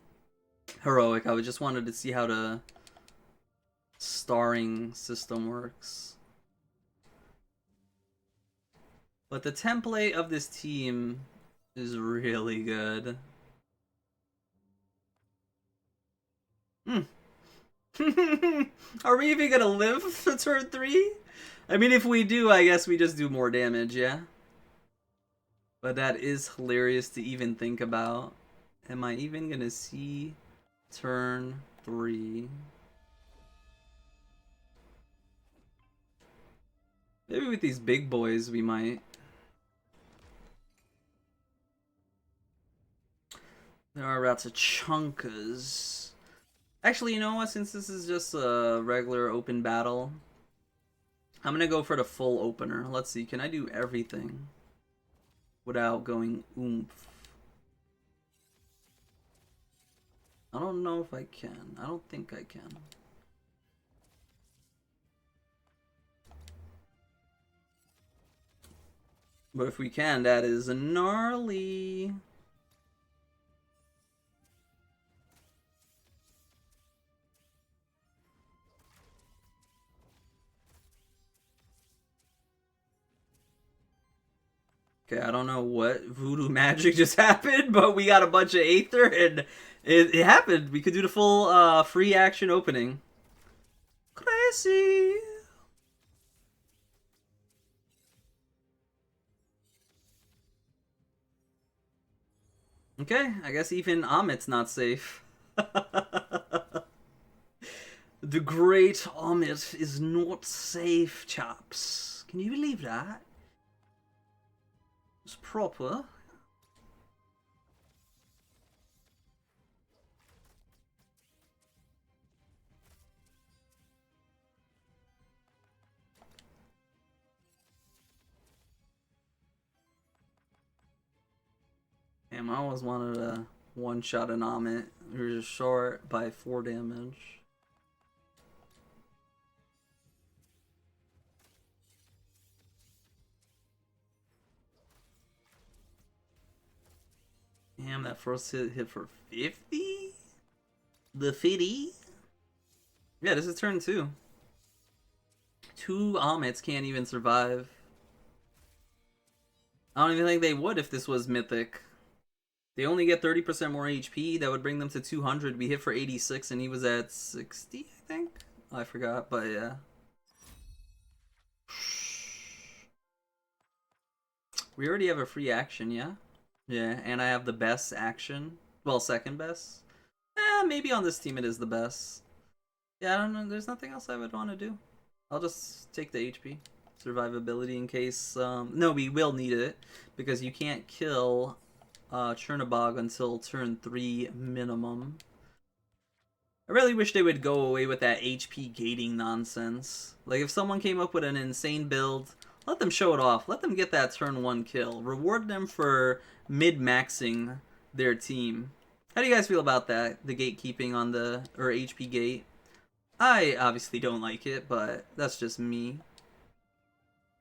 heroic. I just wanted to see how the starring system works. But the template of this team is really good. Are we even gonna live for turn 3? I mean, if we do, I guess we just do more damage, yeah? But that is hilarious to even think about. Am I even gonna see turn 3? Maybe with these big boys we might. There are lots of chunkers. Actually, you know what? Since this is just a regular open battle, I'm gonna go for the full opener. Let's see, can I do everything without going oomph? I don't know if I can. I don't think I can. But if we can, that is gnarly. Okay, I don't know what voodoo magic just happened, but we got a bunch of Aether, and it happened. We could do the full free action opening. Crazy. Okay, I guess even Amit's not safe. The great Amit is not safe, chaps. Can you believe that? It's proper. Damn, I always wanted a one-shot an Amit. We were just short by 4 damage. Damn, that first hit for 50? The 50? Yeah, this is turn 2. 2 Omits can't even survive. I don't even think they would if this was Mythic. They only get 30% more HP. That would bring them to 200. We hit for 86 and he was at 60, I think? I forgot, but yeah. We already have a free action, yeah? Yeah, and I have the best action. Well, second best. Maybe on this team it is the best. Yeah, I don't know. There's nothing else I would want to do. I'll just take the HP. Survivability in case... no, we will need it. Because you can't kill Chernobog until turn 3 minimum. I really wish they would go away with that HP gating nonsense. Like, if someone came up with an insane build, let them show it off. Let them get that turn 1 kill. Reward them for mid-maxing their team. How do you guys feel about that? The gatekeeping on the... or HP gate? I obviously don't like it, but that's just me.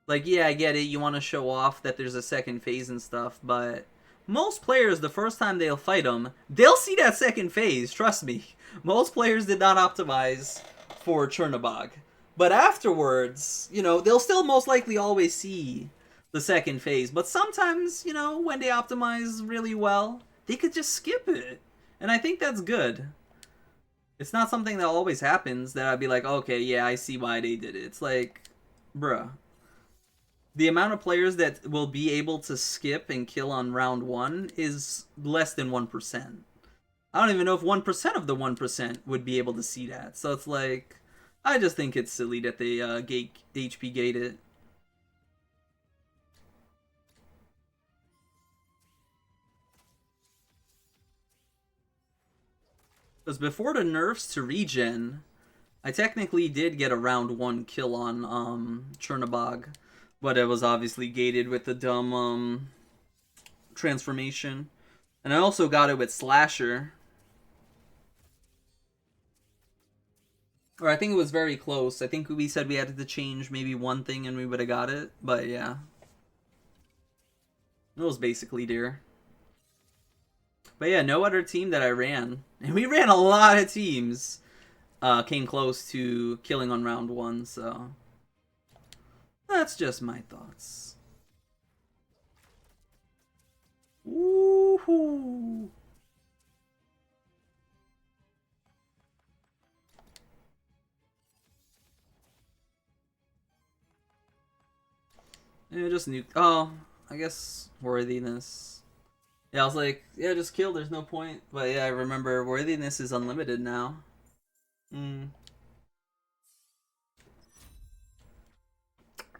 Like, yeah, I get it. You want to show off that there's a second phase and stuff, but... most players, the first time they'll fight them, they'll see that second phase, trust me. Most players did not optimize for Chernobog. But afterwards, you know, they'll still most likely always see the second phase. But sometimes, you know, when they optimize really well, they could just skip it. And I think that's good. It's not something that always happens that I'd be like, okay, yeah, I see why they did it. It's like, bruh. The amount of players that will be able to skip and kill on round 1 is less than 1%. I don't even know if 1% of the 1% would be able to see that. So it's like, I just think it's silly that they HP gate it. Because before the nerfs to regen, I technically did get a round 1 kill on Chernobog. But it was obviously gated with the dumb transformation. And I also got it with Slasher. Or I think it was very close. I think we said we had to change maybe one thing and we would have got it. But yeah. It was basically there. But yeah, no other team that I ran. And we ran a lot of teams. Came close to killing on round 1, so... that's just my thoughts. Woohoo! Yeah, just nuke. Oh, I guess worthiness. Yeah, I was like, yeah, just kill. There's no point. But yeah, I remember worthiness is unlimited now.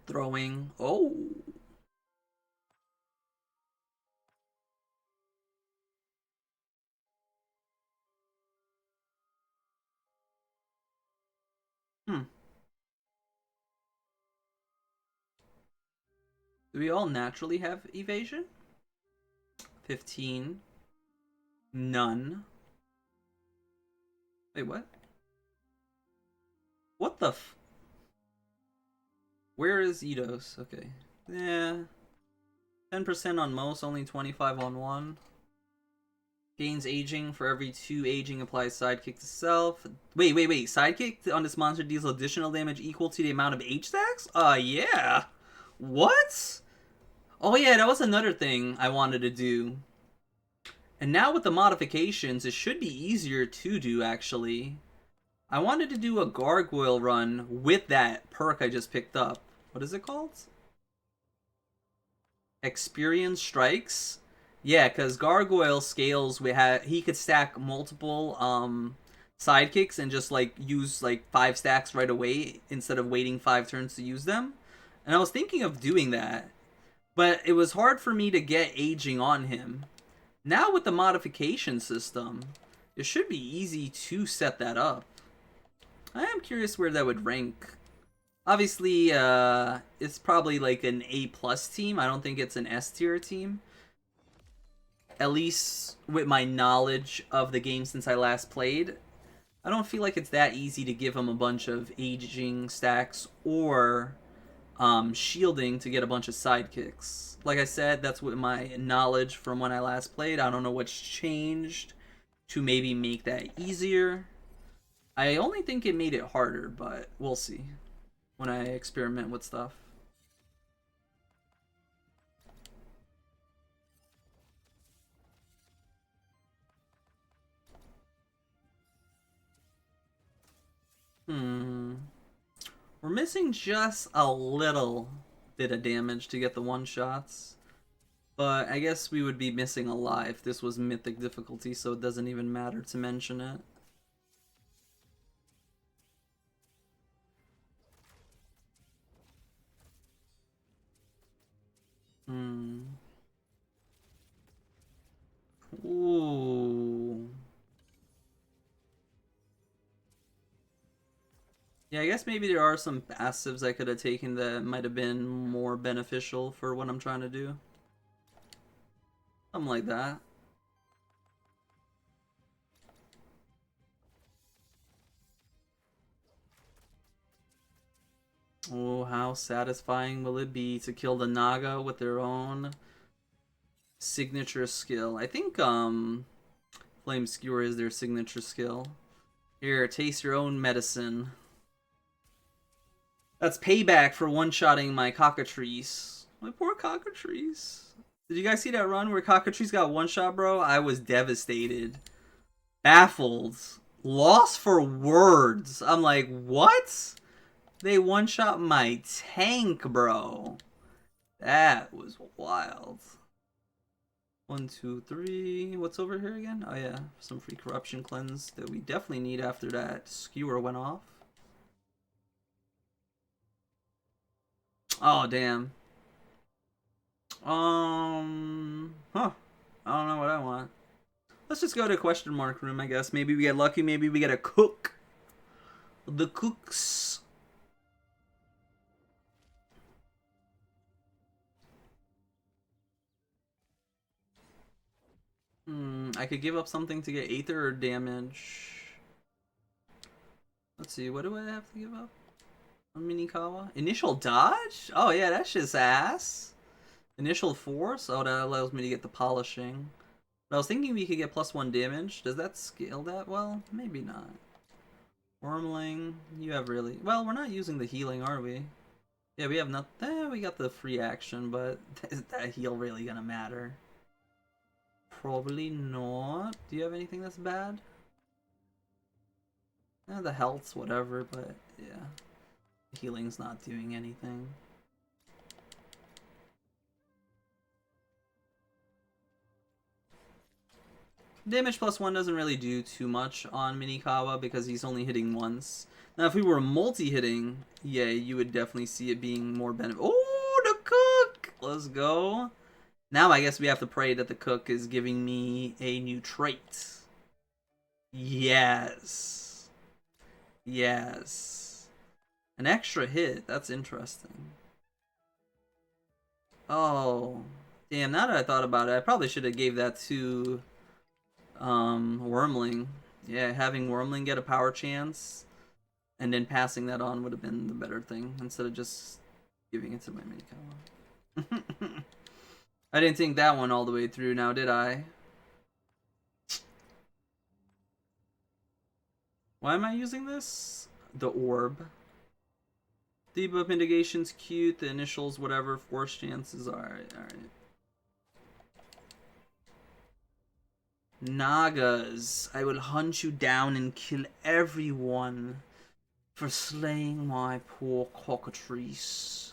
Throwing. Oh. Do we all naturally have evasion? 15. None. Wait, what? What the f... where is Eidos? Okay. Yeah. 10% on most, only 25 on one. Gains aging for every 2 aging applies sidekick to self. Wait. Sidekick on this monster deals additional damage equal to the amount of H stacks? Yeah. What? Oh yeah, that was another thing I wanted to do. And now with the modifications, it should be easier to do, actually. I wanted to do a gargoyle run with that perk I just picked up. What is it called? Experience strikes? Yeah, because gargoyle scales, he could stack multiple sidekicks and just like use like 5 stacks right away instead of waiting 5 turns to use them. And I was thinking of doing that, but it was hard for me to get aging on him. Now with the modification system, it should be easy to set that up. I am curious where that would rank. Obviously, it's probably like an A+ team. I don't think it's an S tier team. At least with my knowledge of the game since I last played. I don't feel like it's that easy to give him a bunch of aging stacks or shielding to get a bunch of sidekicks. Like I said, that's what my knowledge from when I last played. I don't know what's changed to maybe make that easier. I only think it made it harder, but we'll see when I experiment with stuff. We're missing just a little bit of damage to get the one-shots. But I guess we would be missing a lot if this was mythic difficulty, so it doesn't even matter to mention it. Ooh. Yeah, I guess maybe there are some passives I could have taken that might have been more beneficial for what I'm trying to do. Something like that. Oh, how satisfying will it be to kill the Naga with their own signature skill? I think Flame Skewer is their signature skill. Here, taste your own medicine. That's payback for one-shotting my cockatrice. My poor cockatrice. Did you guys see that run where cockatrice got one-shot, bro? I was devastated. Baffled. Lost for words. I'm like, what? They one-shot my tank, bro. That was wild. 1, 2, 3. What's over here again? Oh yeah, some free corruption cleanse that we definitely need after that skewer went off. Oh damn. Huh. I don't know what I want. Let's just go to question mark room, I guess. Maybe we get lucky. Maybe we get a cook. The cooks. I could give up something to get Aether or damage. Let's see, what do I have to give up? A Minikawa? Initial dodge? Oh yeah, that's just ass. Initial force? Oh, that allows me to get the polishing. But I was thinking we could get +1 damage. Does that scale that well? Maybe not. Wormling, you have really... Well, we're not using the healing, are we? Yeah, we have nothing. We got the free action, but is that heal really gonna matter? Probably not. Do you have anything that's bad? The health's whatever, but yeah. Healing's not doing anything. Damage +1 doesn't really do too much on Minikawa because he's only hitting once. Now, if we were multi-hitting, yeah, you would definitely see it being more beneficial. Oh, the cook! Let's go. Now I guess we have to pray that the cook is giving me a new trait. Yes. Yes. An extra hit. That's interesting. Oh. Damn, now that I thought about it, I probably should have gave that to Wormling. Yeah, having Wormling get a power chance and then passing that on would have been the better thing instead of just giving it to my Minikawa. I didn't think that one all the way through now, did I? Why am I using this? The orb. Debuff mitigation's cute, the initials, whatever, force chances. Alright, alright. Nagas, I will hunt you down and kill everyone for slaying my poor cockatrice.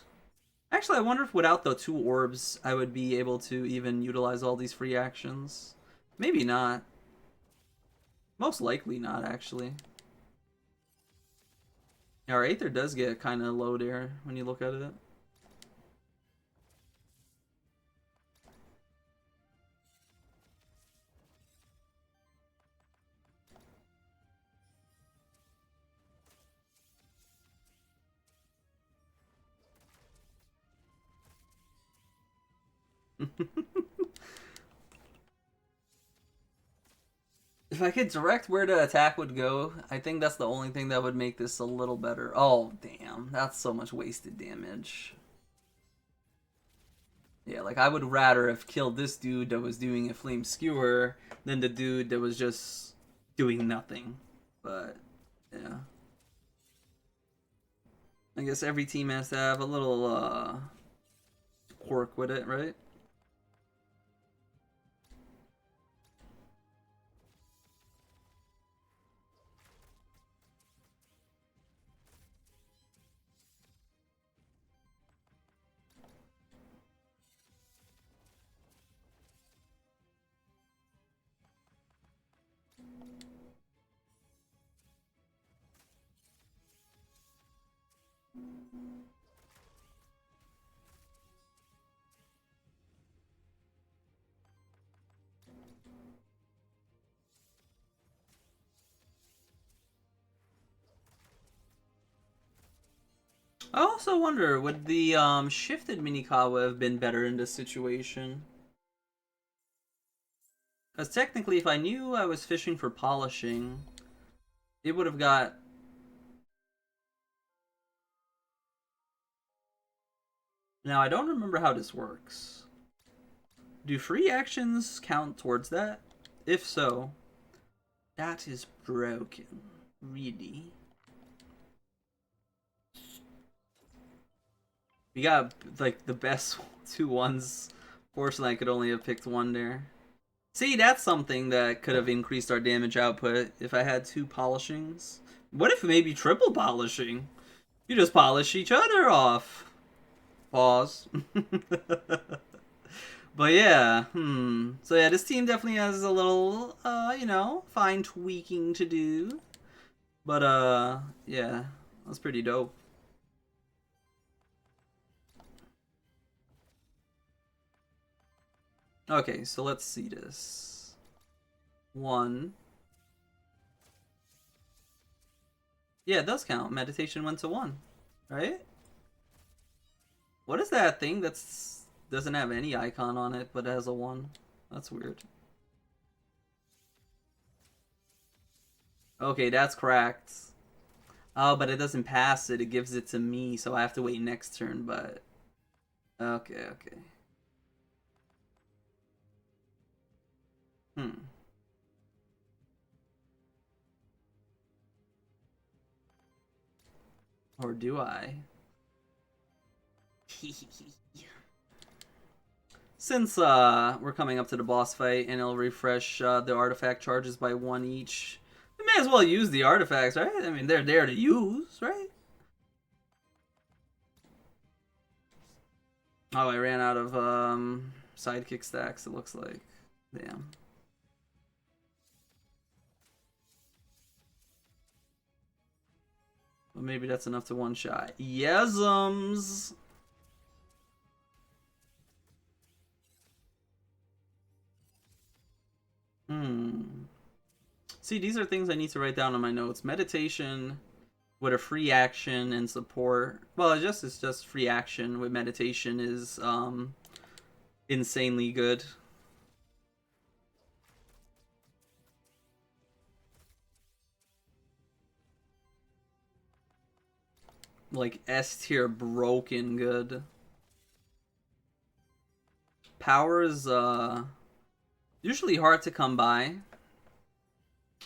Actually, I wonder if without the 2 orbs, I would be able to even utilize all these free actions. Maybe not. Most likely not, actually. Yeah, our Aether does get kind of low there when you look at it. If I could direct where the attack would go, I think that's the only thing that would make this a little better. Oh, damn. That's so much wasted damage. Yeah, like I would rather have killed this dude that was doing a flame skewer than the dude that was just doing nothing. But, yeah. I guess every team has to have a little quirk with it, right? I also wonder, would the shifted Minikawa have been better in this situation? Because technically, if I knew I was fishing for polishing, it would have got... Now, I don't remember how this works. Do free actions count towards that? If so, that is broken. Really. We got, like, the best 2-1s. Fortunately, I could only have picked one there. See, that's something that could have increased our damage output if I had 2 polishings. What if maybe triple polishing? You just polish each other off. Pause. But yeah, So yeah, this team definitely has a little, you know, fine tweaking to do. But yeah, that's pretty dope. Okay, so let's see this. 1. Yeah, it does count. Meditation went to 1, right? What is that thing that's doesn't have any icon on it but has a 1? That's weird. Okay, that's cracked. Oh, but it doesn't pass it. It gives it to me, so I have to wait next turn, but... Okay, okay. Or do I? Since we're coming up to the boss fight and it'll refresh the artifact charges by 1 each, we may as well use the artifacts, right? I mean, they're there to use, right? Oh, I ran out of sidekick stacks, it looks like. Damn. Well, maybe that's enough to one-shot. Yesums! See, these are things I need to write down on my notes. Meditation with a free action and support. Well, it's just free action with meditation is insanely good. Like S tier broken good. Power is usually hard to come by.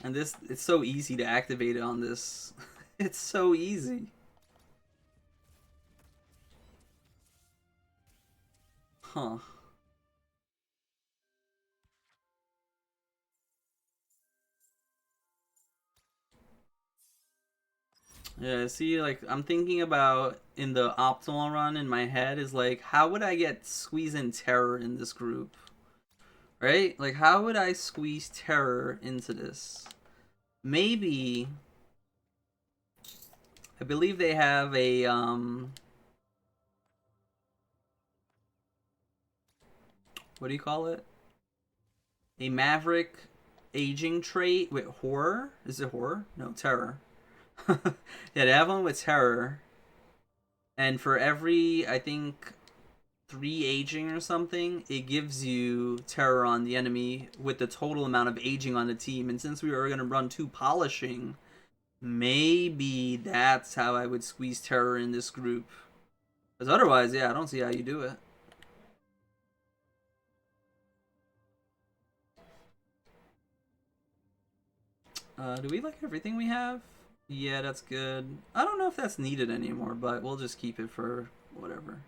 And it's so easy to activate it on this. It's so easy. Huh. Yeah, see, like, I'm thinking about in the optimal run in my head is like, how would I get squeeze in terror in this group? Right? Like, how would I squeeze terror into this? Maybe... I believe they have a, what do you call it? A Maverick aging trait with horror? Is it horror? No, terror. Yeah, they have one with terror. And for every, I think, 3 aging or something, it gives you terror on the enemy with the total amount of aging on the team. And since we were going to run 2 polishing, maybe that's how I would squeeze terror in this group. Because otherwise, yeah, I don't see how you do it. Do we like everything we have? Yeah, that's good. I don't know if that's needed anymore, but we'll just keep it for whatever.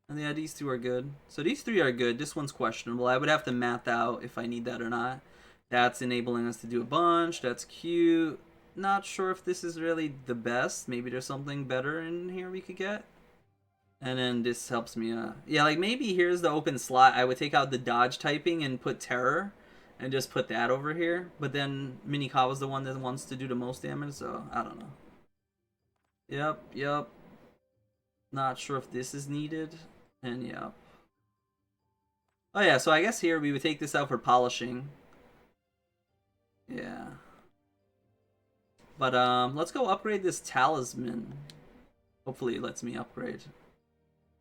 And yeah, these 2 are good. So these 3 are good. This one's questionable. I would have to math out if I need that or not. That's enabling us to do a bunch. That's cute. Not sure if this is really the best. Maybe there's something better in here we could get. And then this helps me. Yeah, like maybe here's the open slot. I would take out the dodge typing and put terror. And just put that over here. But then Minikawa's the one that wants to do the most damage. So, I don't know. Yep. Not sure if this is needed. And yeah. Oh yeah, so I guess here we would take this out for polishing. Yeah. But let's go upgrade this talisman. Hopefully it lets me upgrade.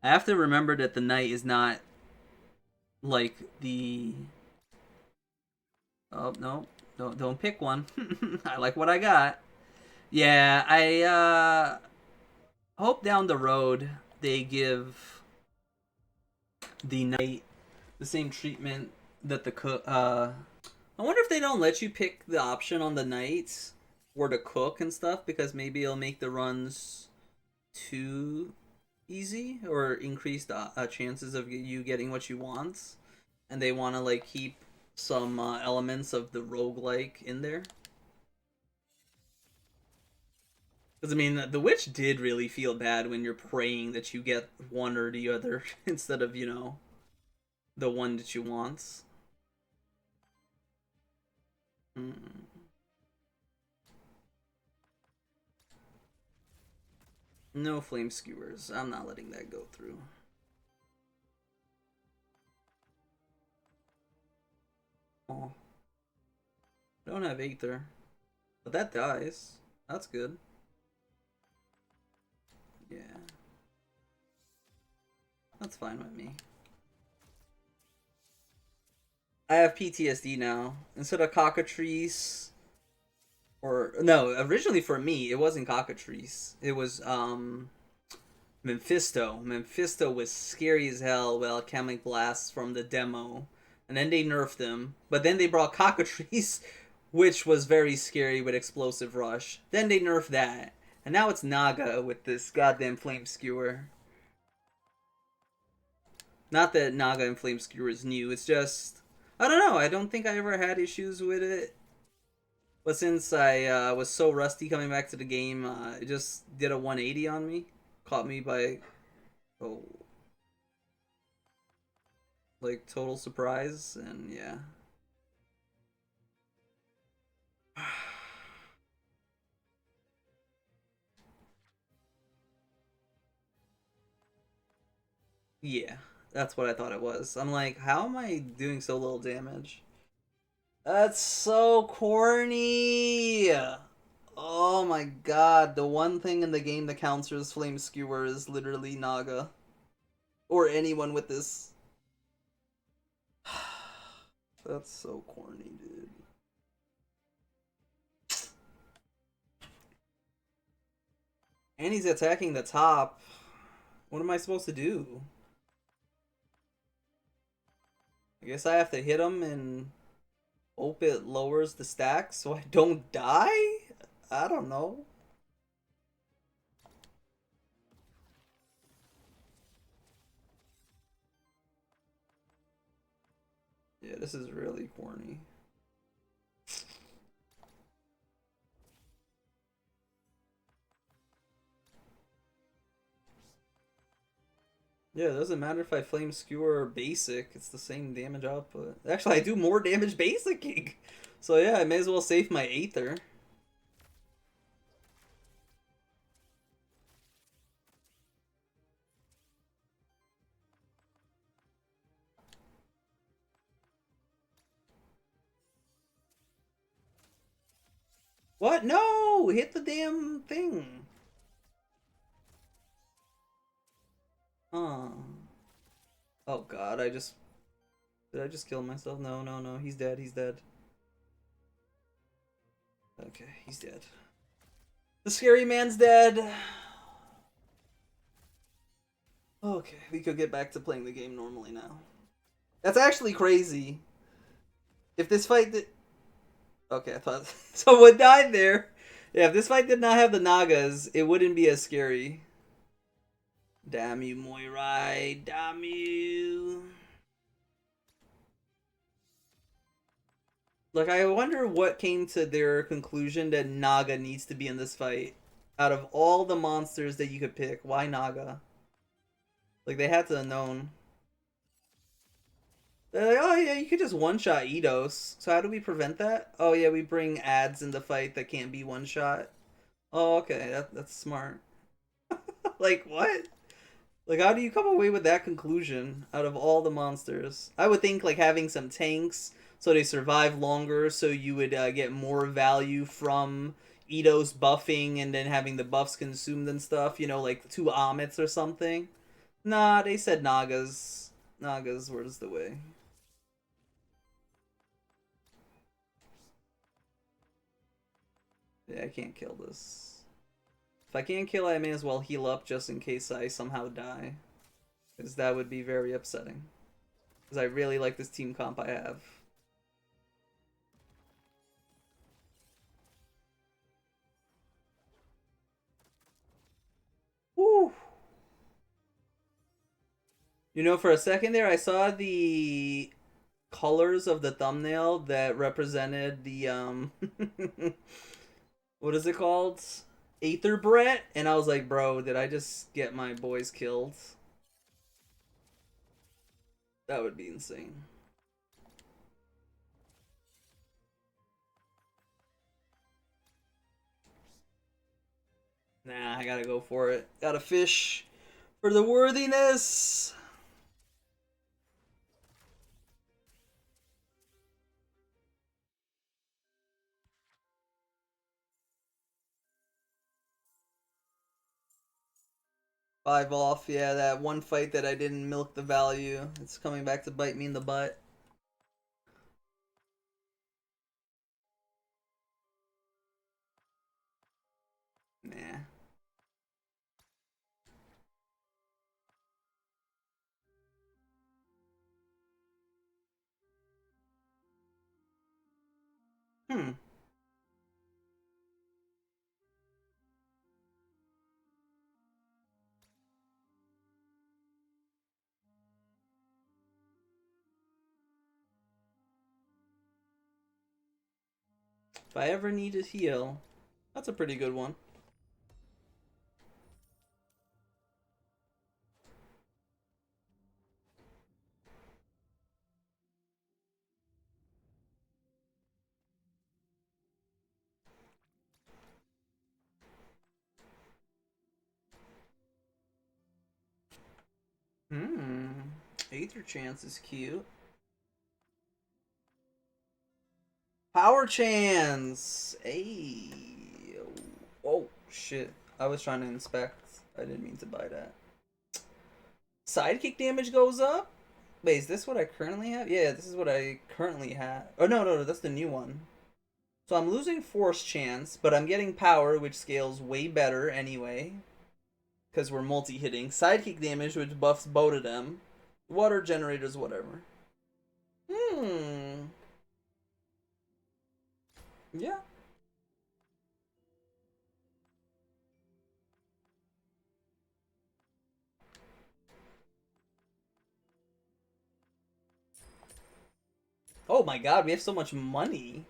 I have to remember that the knight is not like the... Oh, no. Don't pick one. I like what I got. Yeah, I hope down the road they give the knight the same treatment that the cook. I wonder if they don't let you pick the option on the knight or the cook and stuff, because maybe it'll make the runs too easy or increase the chances of you getting what you want, and they want to like keep some elements of the roguelike in there. Because, I mean, the witch did really feel bad when you're praying that you get one or the other instead of, you know, the one that you want. No flame skewers. I'm not letting that go through. Oh. I don't have Aether. But that dies. That's good. Yeah. That's fine with me. I have PTSD now. Instead of cockatrice, or no, originally for me it wasn't cockatrice. It was Mephisto. Mephisto was scary as hell with alchemic blasts from the demo, and then they nerfed him. But then they brought cockatrice, which was very scary with explosive rush. Then they nerfed that, and now it's Naga with this goddamn flame skewer. Not that Naga and flame skewer is new. It's just I don't know. I don't think I ever had issues with it. But since I was so rusty coming back to the game, it just did a 180 on me. Caught me by, oh, like total surprise, and yeah. Yeah, that's what I thought it was. I'm like, how am I doing so little damage? That's so corny! Oh my god, the one thing in the game that counts as flame skewer is literally Naga. Or anyone with this. That's so corny, dude. And he's attacking the top. What am I supposed to do? I guess I have to hit him and hope it lowers the stack so I don't die? I don't know. Yeah, this is really corny. Yeah, it doesn't matter if I flame skewer or basic, it's the same damage output. Actually, I do more damage basicing. So yeah, I may as well save my Aether. What? No! Hit the damn thing! Oh. Oh god, did I just kill myself? No, no, no. He's dead. He's dead. Okay, he's dead. The scary man's dead. Okay, we could get back to playing the game normally now. That's actually crazy. If this fight did... Okay, I thought someone died there. Yeah, if this fight did not have the Nagas, it wouldn't be as scary. Damn you, Moirai. Damn you. Like, I wonder what came to their conclusion that Naga needs to be in this fight. Out of all the monsters that you could pick, why Naga? Like, they had to have known. They're like, oh yeah, you could just one-shot Eidos. So how do we prevent that? Oh yeah, we bring ads in the fight that can't be one-shot. Oh, okay, that's smart. Like, what? Like, how do you come away with that conclusion out of all the monsters? I would think, like, having some tanks so they survive longer, so you would get more value from Eidos buffing and then having the buffs consumed and stuff, you know, like 2 Amits or something. Nah, they said Nagas. Nagas was the way. Yeah, I can't kill this. If I can't kill, I may as well heal up just in case I somehow die. Because that would be very upsetting. Because I really like this team comp I have. Woo! You know, for a second there, I saw the colors of the thumbnail that represented the, what is it called? Aether and I was like, bro, did I just get my boys killed? That would be insane. Nah, I gotta go for it. Gotta fish for the worthiness. Five off, yeah, that one fight that I didn't milk the value. It's coming back to bite me in the butt. Nah. Hmm. If I ever need to heal, that's a pretty good one. Hmm. Aether Chance is cute. Power Chance! Hey. Oh, shit. I was trying to inspect. I didn't mean to buy that. Sidekick damage goes up? Wait, is this what I currently have? Yeah, this is what I currently have. Oh, no, no, no, that's the new one. So I'm losing Force Chance, but I'm getting Power, which scales way better anyway. Because we're multi-hitting. Sidekick damage, which buffs both of them. Water generators, whatever. Hmm. Yeah. Oh my god, we have so much money.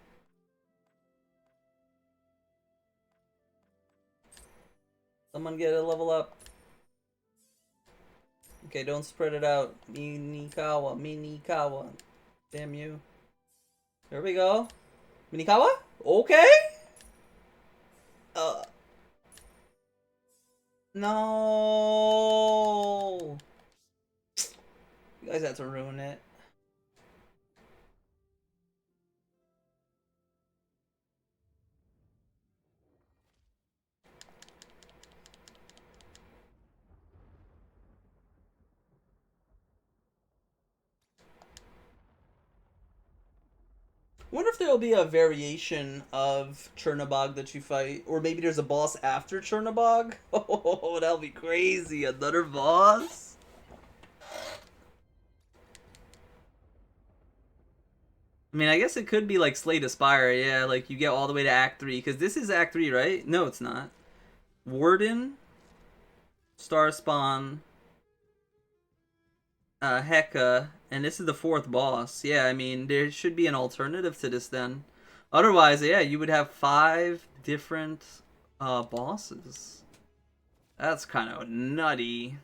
Someone get a level up. Okay, don't spread it out. Minikawa, Minikawa. Damn you. There we go. Minikawa? Okay. Uh. No. You guys had to ruin it. Wonder if there'll be a variation of Chernobog that you fight, or maybe there's a boss after Chernobog. Oh, that'll be crazy! Another boss. I mean, I guess it could be like Slay the Spire. Yeah, like you get all the way to Act 3, because this is Act 3, right? No, it's not. Warden, Star Spawn, Heka, and this is the fourth boss. Yeah, I mean, there should be an alternative to this then. Otherwise, yeah, you would have 5 different bosses. That's kind of nutty.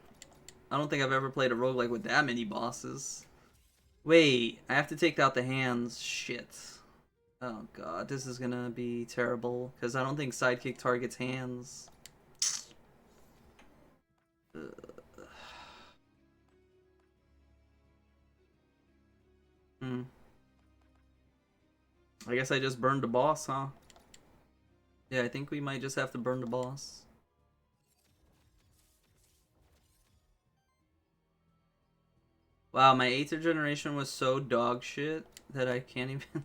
I don't think I've ever played a roguelike with that many bosses. Wait, I have to take out the hands. Shit. Oh god, this is gonna be terrible, because I don't think Sidekick targets hands. Hmm. I guess I just burned the boss, huh? Yeah, I think we might just have to burn the boss. Wow, my Aether generation was so dog shit that I can't even...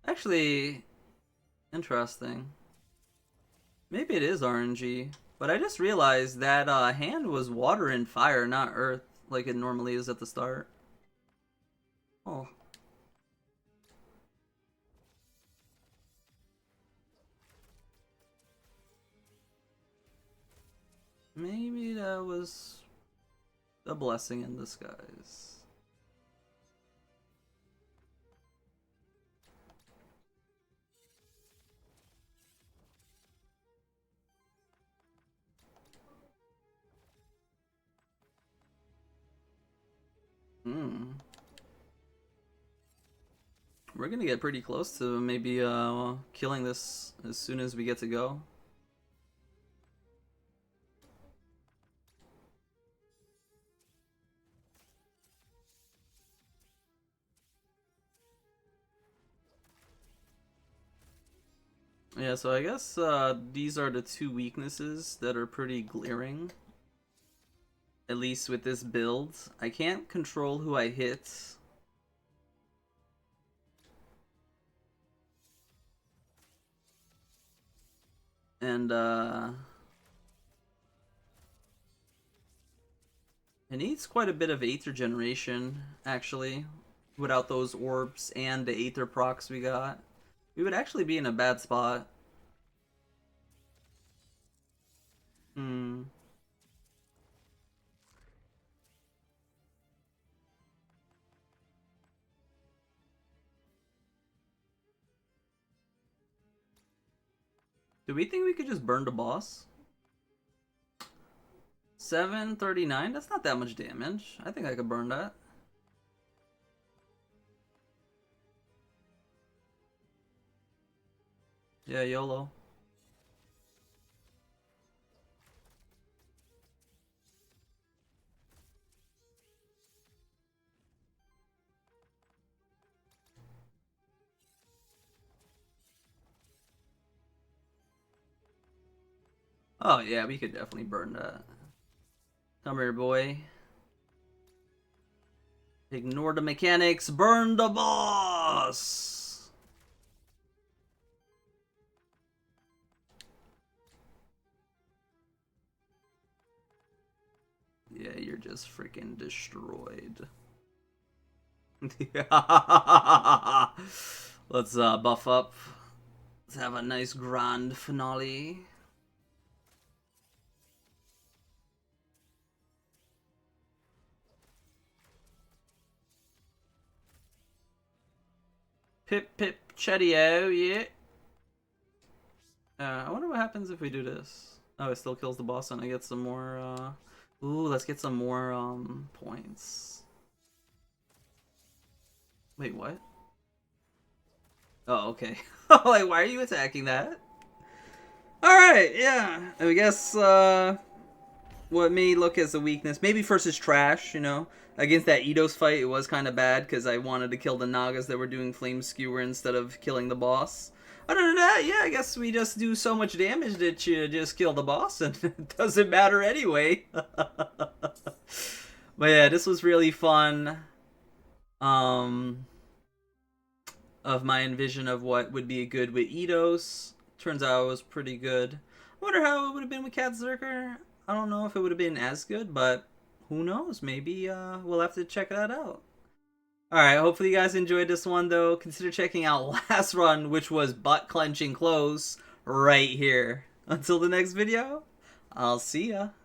Actually, interesting. Maybe it is RNG. But I just realized that hand was water and fire, not earth, like it normally is at the start. Oh. Maybe that was a blessing in disguise. Hmm. We're gonna get pretty close to maybe killing this as soon as we get to go. Yeah, so I guess these are the 2 weaknesses that are pretty glaring. At least with this build. I can't control who I hit. And it needs quite a bit of Aether generation, actually. Without those orbs and the Aether procs we got. We would actually be in a bad spot. Hmm. Do we think we could just burn the boss? 739? That's not that much damage. I think I could burn that. Yeah, YOLO. Oh yeah, we could definitely burn that. Come here, boy. Ignore the mechanics, burn the boss! Yeah, you're just freaking destroyed. Let's buff up. Let's have a nice grand finale. Pip pip cheerio, yeah. I wonder what happens if we do this. Oh, it still kills the boss and I get some more, Ooh, let's get some more, points. Wait, what? Oh, okay. Like, why are you attacking that? Alright, yeah. I guess, what may look as a weakness. Maybe versus trash, you know. Against that Eidos fight, it was kind of bad because I wanted to kill the Nagas that were doing Flame Skewer instead of killing the boss. Other than that, yeah, I guess we just do so much damage that you just kill the boss and it doesn't matter anyway. But yeah, this was really fun. Of my envision of what would be good with Eidos. Turns out it was pretty good. I wonder how it would have been with Cat Zerker. I don't know if it would have been as good, but who knows? Maybe we'll have to check that out. Alright, hopefully you guys enjoyed this one, though. Consider checking out last run, which was butt-clenching close, right here. Until the next video, I'll see ya.